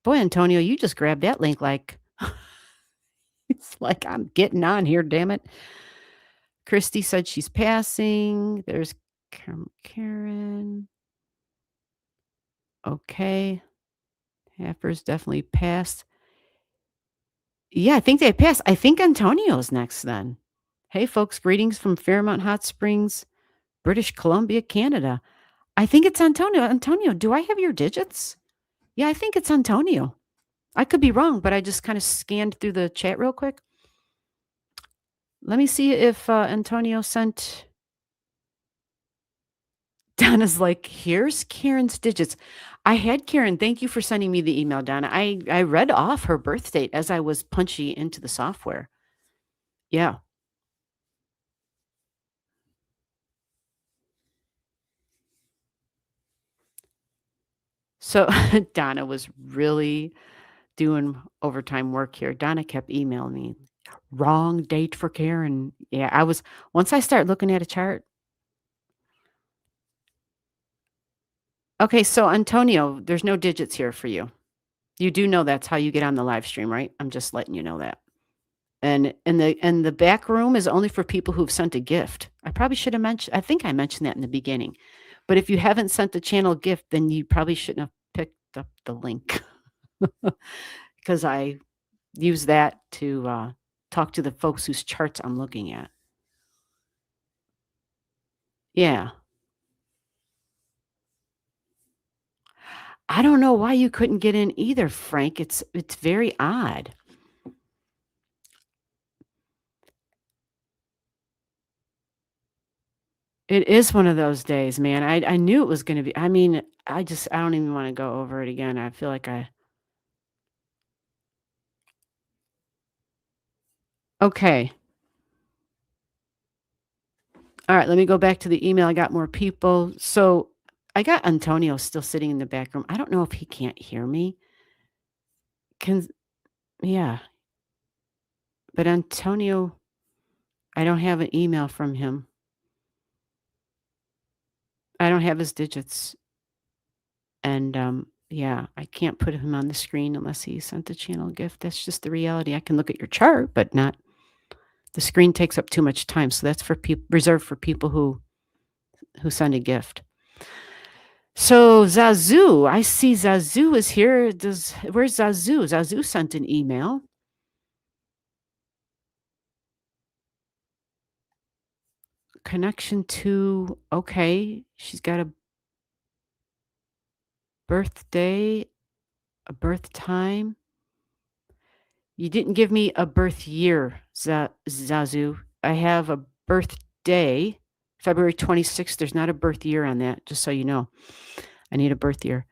Boy, Antonio, you just grabbed that link like It's like, I'm getting on here, damn it. Christy said she's passing. There's Karen. Okay. Happer's definitely passed. Yeah, I think they passed. I think Antonio's next then. Hey, folks, greetings from Fairmount Hot Springs, British Columbia, Canada. I think it's Antonio. Antonio, do I have your digits? Yeah, I think it's Antonio. I could be wrong, but I just kind of scanned through the chat real quick. Let me see if Antonio sent. Donna's like, here's Karen's digits. I had Karen. Thank you for sending me the email, Donna. I read off her birth date as I was punchy into the software. Yeah. So Donna was really doing overtime work here. Donna kept emailing me, wrong date for Karen. Yeah, once I start looking at a chart. Okay, so Antonio, there's no digits here for you. You do know that's how you get on the live stream, right? I'm just letting you know that. And the back room is only for people who've sent a gift. I probably should have mentioned. I think I mentioned that in the beginning. But if you haven't sent the channel gift, then you probably shouldn't have picked up the link because I use that to talk to the folks whose charts I'm looking at. Yeah. I don't know why you couldn't get in either, Frank. It's very odd. It is one of those days, man. I knew it was gonna be. I mean, I don't even wanna go over it again. I feel like okay. Alright, let me go back to the email. I got more people. So, I got Antonio still sitting in the back room. I don't know if he can't hear me. Can Yeah, but Antonio, I don't have an email from him. I don't have his digits. And, yeah, I can't put him on the screen unless he sent the channel gift. That's just the reality. I can look at your chart, but not the screen takes up too much time. So that's for reserved for people who send a gift. So Zazu, I see Zazu is here. Where's Zazu? Zazu sent an email. Connection to, okay, she's got a birthday, a birth time. You didn't give me a birth year, Zazu. I have a birthday, February 26th. There's not a birth year on that, just so you know. I need a birth year.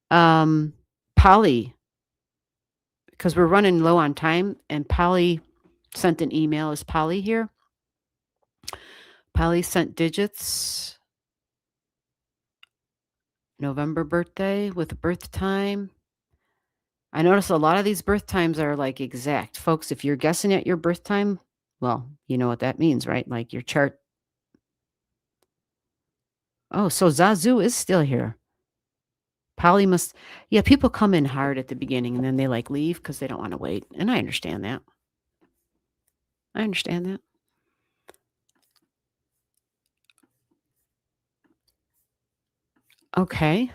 Polly, because we're running low on time, and Polly sent an email. Is Polly here? Polly sent digits. November birthday with birth time. I notice a lot of these birth times are like exact. Folks, if you're guessing at your birth time, well, you know what that means, right? Like your chart. Oh, so Zazu is still here. Polly must, yeah, people come in hard at the beginning and then they like leave because they don't want to wait. And I understand that. I understand that. Okay.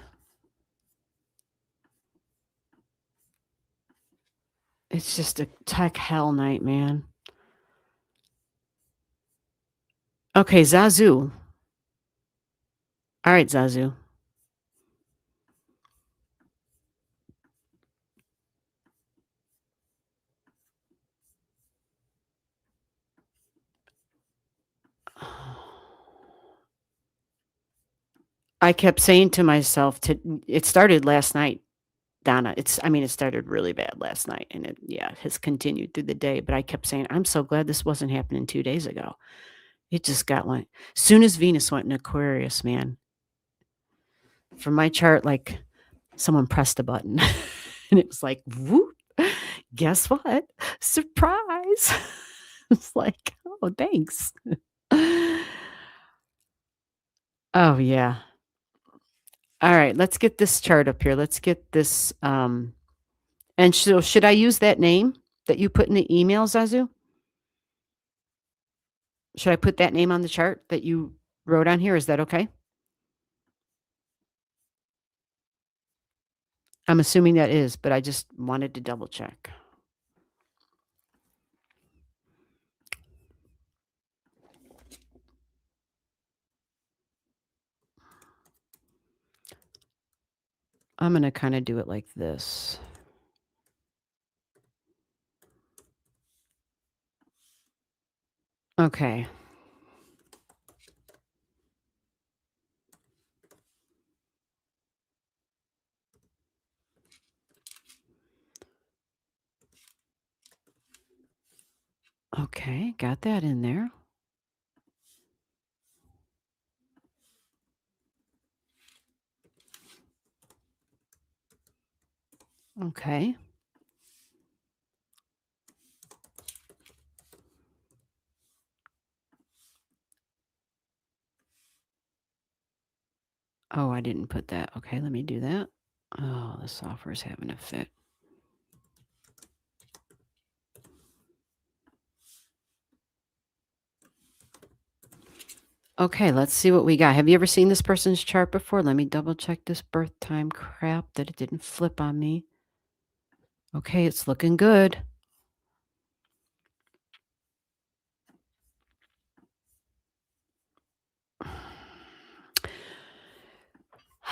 It's just a tech hell night, man. Okay, Zazu. All right, Zazu. I kept saying to myself, it started last night, Donna. It started really bad last night and it has continued through the day. But I kept saying, I'm so glad this wasn't happening 2 days ago. It just got like, soon as Venus went in Aquarius, man, from my chart, like someone pressed a button and it was like, whoop, guess what? Surprise. It's like, oh, thanks. Oh, yeah. All right, let's get this chart up here. Let's get this, and so should I use that name? that you put in the email, Zazu? Should I put that name on the chart that you wrote on here? Is that okay? I'm assuming that is, but I just wanted to double check. I'm going to kind of do it like this. Okay. Okay, got that in there. Okay. Oh, I didn't put that. Okay, let me do that. Oh, the software's having a fit. Okay, let's see what we got. Have you ever seen this person's chart before? Let me double check this birth time crap that it didn't flip on me. Okay, it's looking good.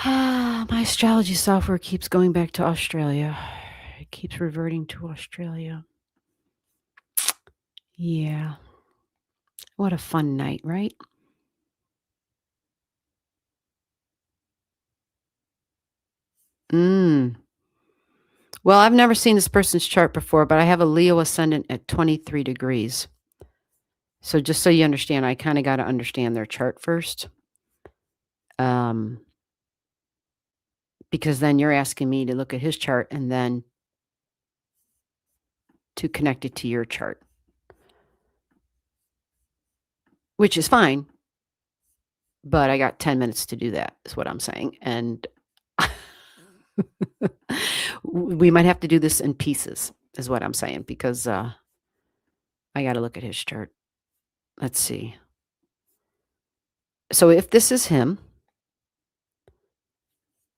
My astrology software keeps going back to Australia. It keeps reverting to Australia. Yeah. What a fun night, right? Well, I've never seen this person's chart before, but I have a Leo ascendant at 23 degrees. So just so you understand, I kind of got to understand their chart first. Because then you're asking me to look at his chart and then to connect it to your chart, which is fine. But I got 10 minutes to do that, is what I'm saying. And we might have to do this in pieces, is what I'm saying, because I got to look at his chart. Let's see. So if this is him,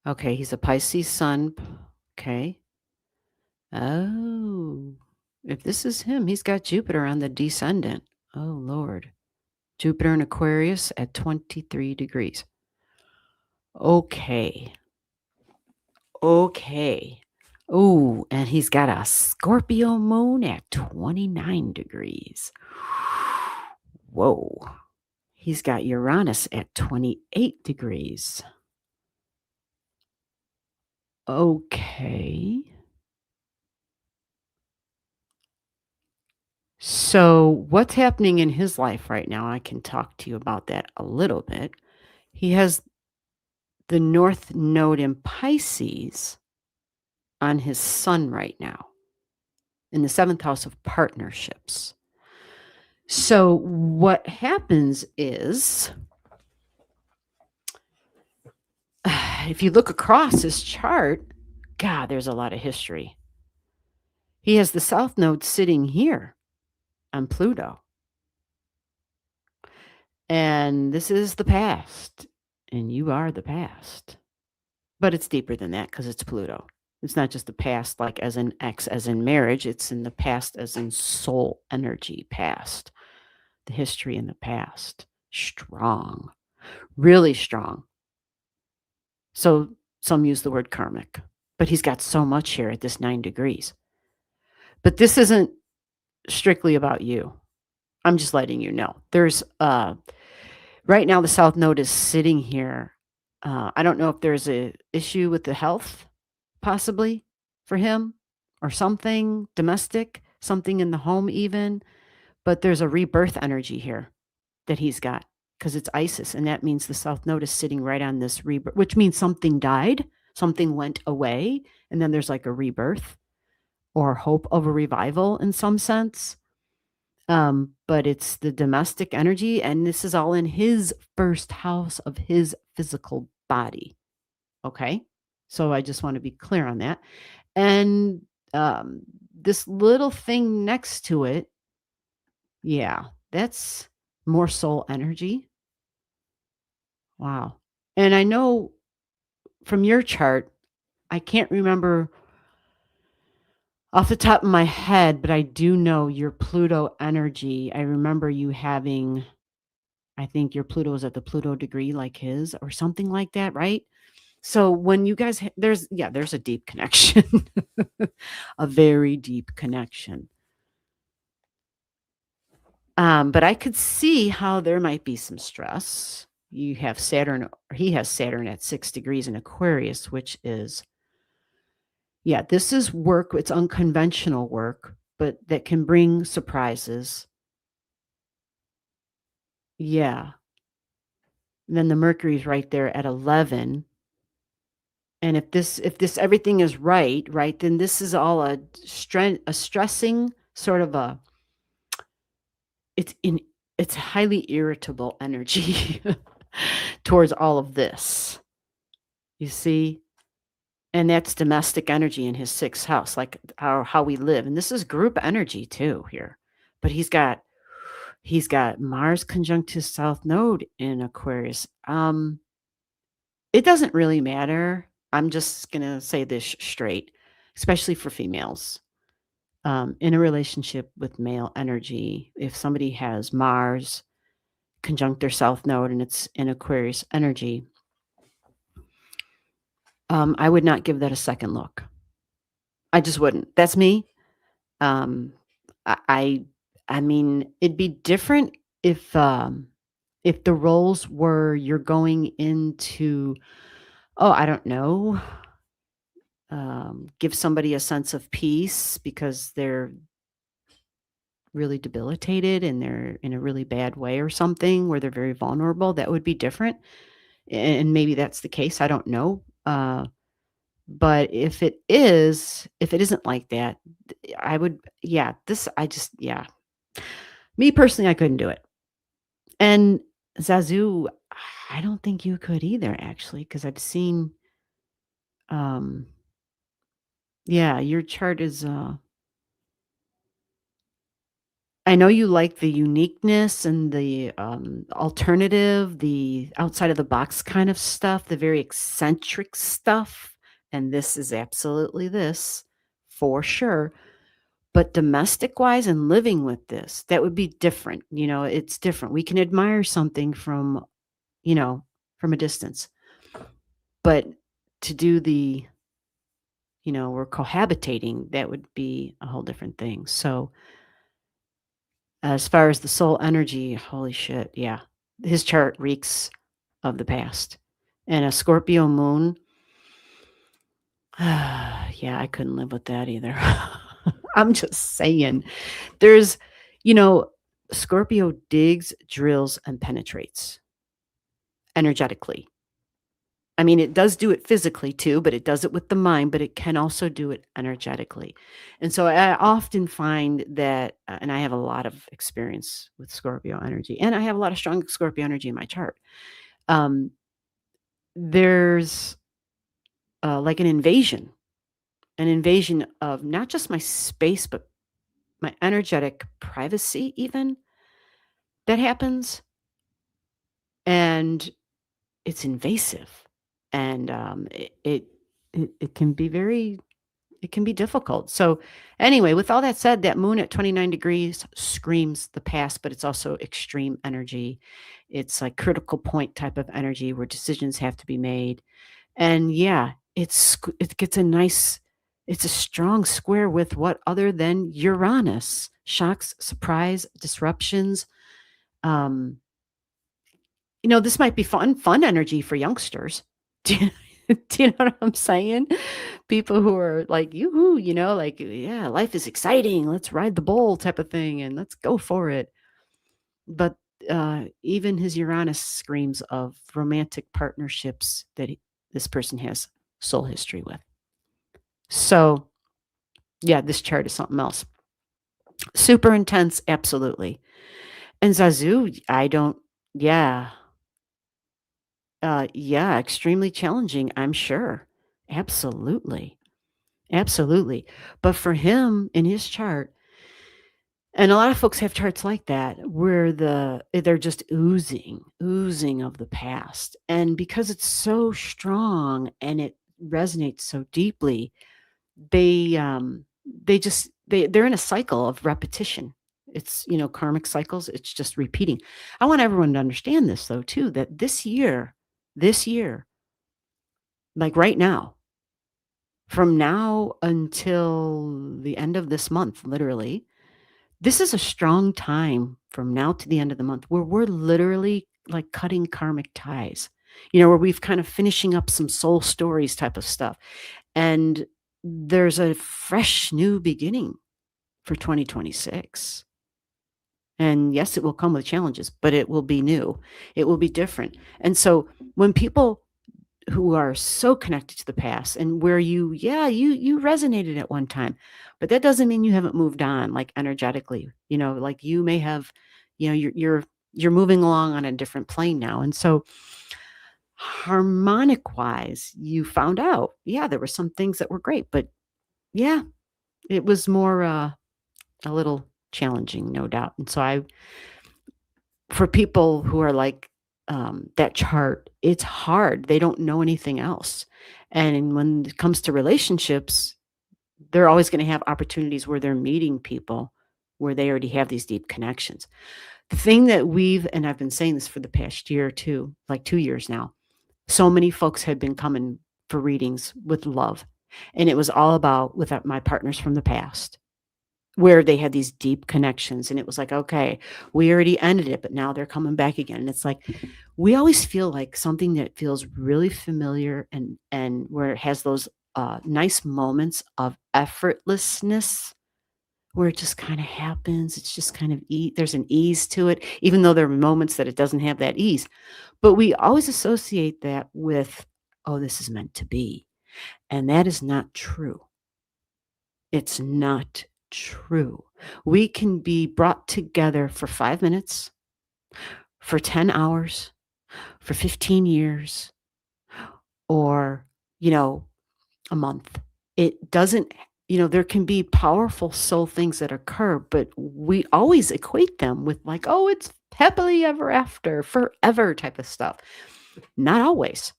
okay, he's a Pisces sun. Okay. Oh, if this is him, he's got Jupiter on the descendant. Oh, Lord. Jupiter in Aquarius at 23 degrees. Okay. Okay. Oh, and he's got a Scorpio moon at 29 degrees. Whoa. He's got Uranus at 28 degrees. Okay. So, what's happening in his life right now? I can talk to you about that a little bit. He has the North Node in Pisces on his sun right now in the 7th house of partnerships. So, what happens is, if you look across his chart, God, there's a lot of history. He has the South Node sitting here on Pluto. And this is the past, and you are the past. But it's deeper than that because it's Pluto. It's not just the past, like as in X, as in marriage. It's in the past, as in soul energy past. The history in the past. Strong. Really strong. So some use the word karmic. But he's got so much here at this 9 degrees. But this isn't strictly about you. I'm just letting you know. There's right now the South Node is sitting here. I don't know if there's a issue with the health, possibly for him, or something domestic, something in the home even. But there's a rebirth energy here that he's got because it's Isis, and that means the South Node is sitting right on this rebirth, which means something died, something went away, and then there's like a rebirth or hope of a revival in some sense. But it's the domestic energy, and this is all in his first house of his physical body. Okay. So I just want to be clear on that. And this little thing next to it, yeah, that's more soul energy. Wow. And I know from your chart, I can't remember off the top of my head, but I do know your Pluto energy. I remember you having, I think your Pluto is at the Pluto degree like his or something like that, right? So when you guys, there's a deep connection, a very deep connection. But I could see how there might be some stress. You have Saturn, or he has Saturn at 6 degrees in Aquarius, which is, yeah, this is work. It's unconventional work, but that can bring surprises. Yeah. And then the Mercury's right there at 11. And if this everything is right, right, then this is all a stressing sort of a it's in it's highly irritable energy towards all of this. You see? And that's domestic energy in his 6th house, like how we live. And this is group energy too here. But he's got Mars conjunct his south node in Aquarius. It doesn't really matter. I'm just gonna say this straight, especially for females. In a relationship with male energy, if somebody has Mars conjunct their south node and it's in Aquarius energy, I would not give that a second look. I just wouldn't. That's me. Um, I, I, I mean, it'd be different if the roles were you're going into, oh, I don't know, give somebody a sense of peace because they're really debilitated and they're in a really bad way or something where they're very vulnerable. That would be different. And maybe that's the case. I don't know. But if it isn't like that, I would, yeah, yeah. Me personally, I couldn't do it. And Zazu, I don't think you could either, actually, because I've seen, um, yeah, your chart is, I know you like the uniqueness and the alternative, the outside of the box kind of stuff, the very eccentric stuff. And this is absolutely this for sure. But domestic wise and living with this, that would be different. It's different. We can admire something you know, from a distance. But to do we're cohabitating, that would be a whole different thing. So as far as the soul energy, holy shit, yeah. His chart reeks of the past. And a Scorpio moon, yeah, I couldn't live with that either. I'm just saying. There's, you know, Scorpio digs, drills, and penetrates energetically. I mean, it does do it physically too, but it does it with the mind, but it can also do it energetically. And so I often find that, and I have a lot of experience with Scorpio energy, and I have a lot of strong Scorpio energy in my chart. Um, there's like an invasion of not just my space, but my energetic privacy, even that happens. And it's invasive. And it can be it can be difficult. So anyway, with all that said, that moon at 29 degrees screams the past, but it's also extreme energy. It's like critical point type of energy where decisions have to be made. And yeah, it gets it's a strong square with what other than Uranus. Shocks, surprise, disruptions. Um, this might be fun energy for youngsters. Do you, do you know what I'm saying? People who are like, yoo-hoo, like, yeah, life is exciting. Let's ride the bull type of thing and let's go for it. But even his Uranus screams of romantic partnerships that this person has soul history with. So, yeah, this chart is something else. Super intense, absolutely. And Zazu, yeah. Yeah, extremely challenging, I'm sure. Absolutely. Absolutely. But for him in his chart, and a lot of folks have charts like that where they're just oozing of the past. And because it's so strong and it resonates so deeply, they're in a cycle of repetition. It's, karmic cycles, it's just repeating. I want everyone to understand this though too, that this year, like right now, from now until the end of this month, literally, this is a strong time from now to the end of the month where we're literally like cutting karmic ties, where we've kind of finishing up some soul stories type of stuff. And there's a fresh new beginning for 2026. And yes, it will come with challenges, but it will be new. It will be different. And so when people who are so connected to the past and where you resonated at one time, but that doesn't mean you haven't moved on, like energetically, like you may have, you're moving along on a different plane now. And so harmonic wise, you found out, yeah, there were some things that were great, but yeah, it was more a little challenging, no doubt. And so for people who are like that chart, it's hard. They don't know anything else. And when it comes to relationships, they're always going to have opportunities where they're meeting people where they already have these deep connections. The thing that and I've been saying this for the past year or two, like 2 years now, so many folks had been coming for readings with love. And it was all about with my partners from the past where they had these deep connections. And it was like, okay, we already ended it, but now they're coming back again. And it's like, we always feel like something that feels really familiar and where it has those nice moments of effortlessness where it just kind of happens. It's just kind of there's an ease to it, even though there are moments that it doesn't have that ease. But we always associate that with, oh, this is meant to be. And that is not true. It's not true. We can be brought together for 5 minutes, for 10 hours, for 15 years, or, a month. It doesn't, there can be powerful soul things that occur, but we always equate them with like, oh, it's happily ever after, forever type of stuff. Not always.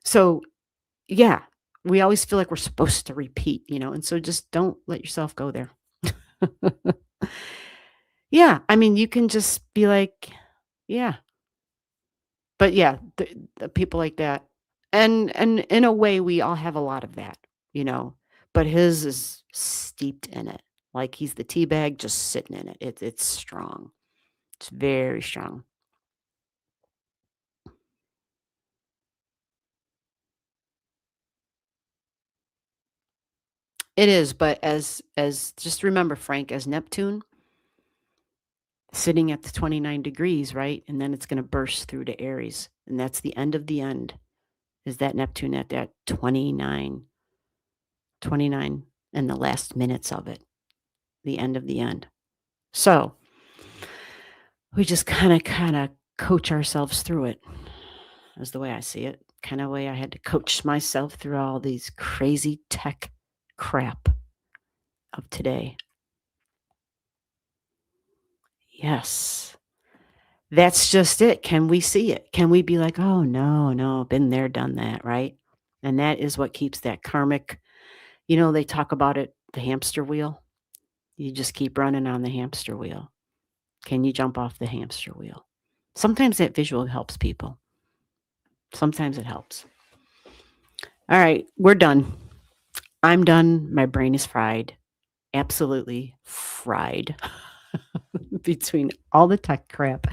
So, yeah, we always feel like we're supposed to repeat, and so just don't let yourself go there. Yeah, I mean, you can just be like, yeah. But yeah, the people like that, and in a way, we all have a lot of that, but his is steeped in it. Like he's the tea bag just sitting in it. It's strong. It's very strong. It is, but as just remember, Frank, as Neptune sitting at the 29 degrees, right? And then it's going to burst through to Aries, and that's the end of the end. Is that Neptune at that 29 and the last minutes of it, the end of the end. So we just kind of coach ourselves through it, is the way I see it. Kind of way I had to coach myself through all these crazy tech crap of today. Yes. That's just it. Can we see it? Can we be like, oh, no, no, been there, done that, right? And that is what keeps that karmic, they talk about it, the hamster wheel. You just keep running on the hamster wheel. Can you jump off the hamster wheel? Sometimes that visual helps people. Sometimes it helps. All right, we're done. I'm done. My brain is fried. Absolutely fried between all the tech crap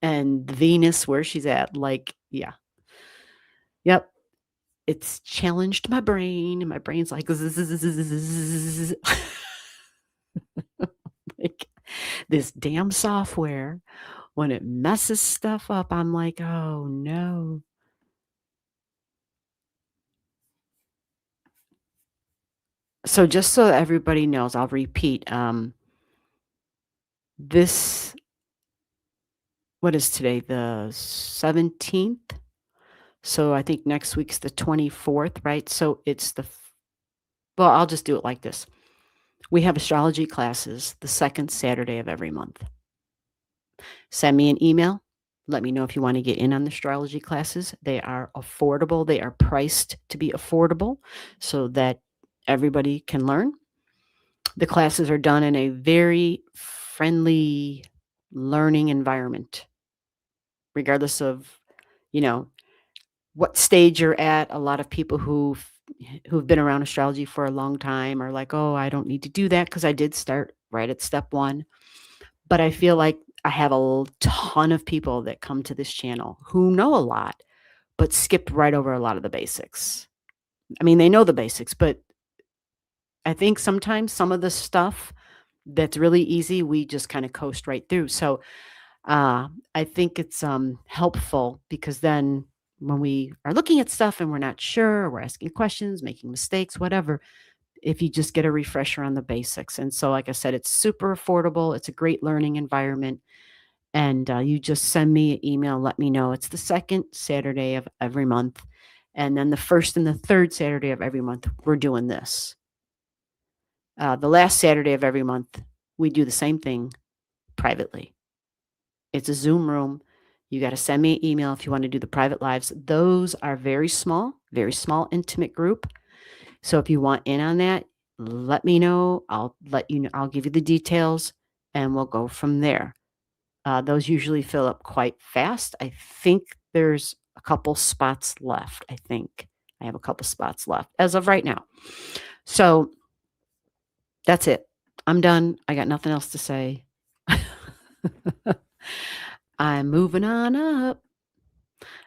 and Venus, where she's at. Like, yeah. Yep. It's challenged my brain, and my brain's like, zzz, like this damn software. When it messes stuff up, I'm like, oh no. So just so everybody knows, I'll repeat. This what is today? The 17th. So I think next week's the 24th, right? So it's Well, I'll just do it like this. We have astrology classes the second Saturday of every month. Send me an email. Let me know if you want to get in on the astrology classes. They are affordable. They are priced to be affordable so that everybody can learn. The classes are done in a very friendly learning environment, regardless of, you know, what stage you're at. A lot of people who've been around astrology for a long time are like, "Oh, I don't need to do that because I did start right at step 1." But I feel like I have a ton of people that come to this channel who know a lot, but skip right over a lot of the basics. I mean, they know the basics, but I think sometimes some of the stuff that's really easy, we just kind of coast right through. So I think it's helpful because then when we are looking at stuff and we're not sure, we're asking questions, making mistakes, whatever, if you just get a refresher on the basics. And so, like I said, it's super affordable. It's a great learning environment. And you just send me an email, let me know. It's the second Saturday of every month. And then the first and the third Saturday of every month, we're doing this. The last Saturday of every month, we do the same thing privately. It's a Zoom room. You got to send me an email if you want to do the private lives. Those are very small, intimate group. So if you want in on that, let me know. I'll let you know. I'll give you the details and we'll go from there. Those usually fill up quite fast. I think there's a couple spots left. I think I have a couple spots left as of right now. So that's it. I'm done. I got nothing else to say. I'm moving on up.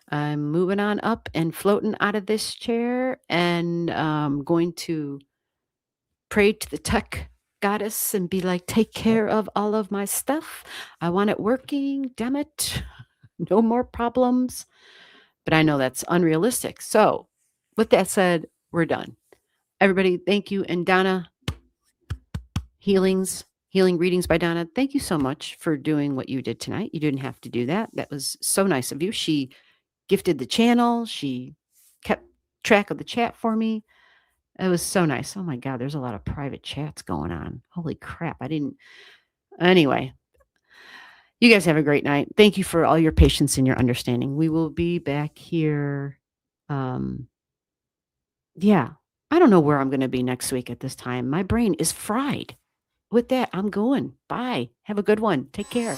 I'm moving on up and floating out of this chair and going to pray to the tech goddess and be like, take care of all of my stuff. I want it working. Damn it. No more problems. But I know that's unrealistic. So, with that said, we're done. Everybody, thank you. And Donna, healing readings by Donna, thank you so much for doing what you did tonight. You didn't have to do that. That was so nice of you. She gifted the channel. She kept track of the chat for me. It was so nice. Oh my God, there's a lot of private chats going on. Holy crap. Anyway, you guys have a great night. Thank you for all your patience and your understanding. We will be back here. Yeah, I don't know where I'm going to be next week at this time. My brain is fried. With that, I'm going. Bye. Have a good one. Take care.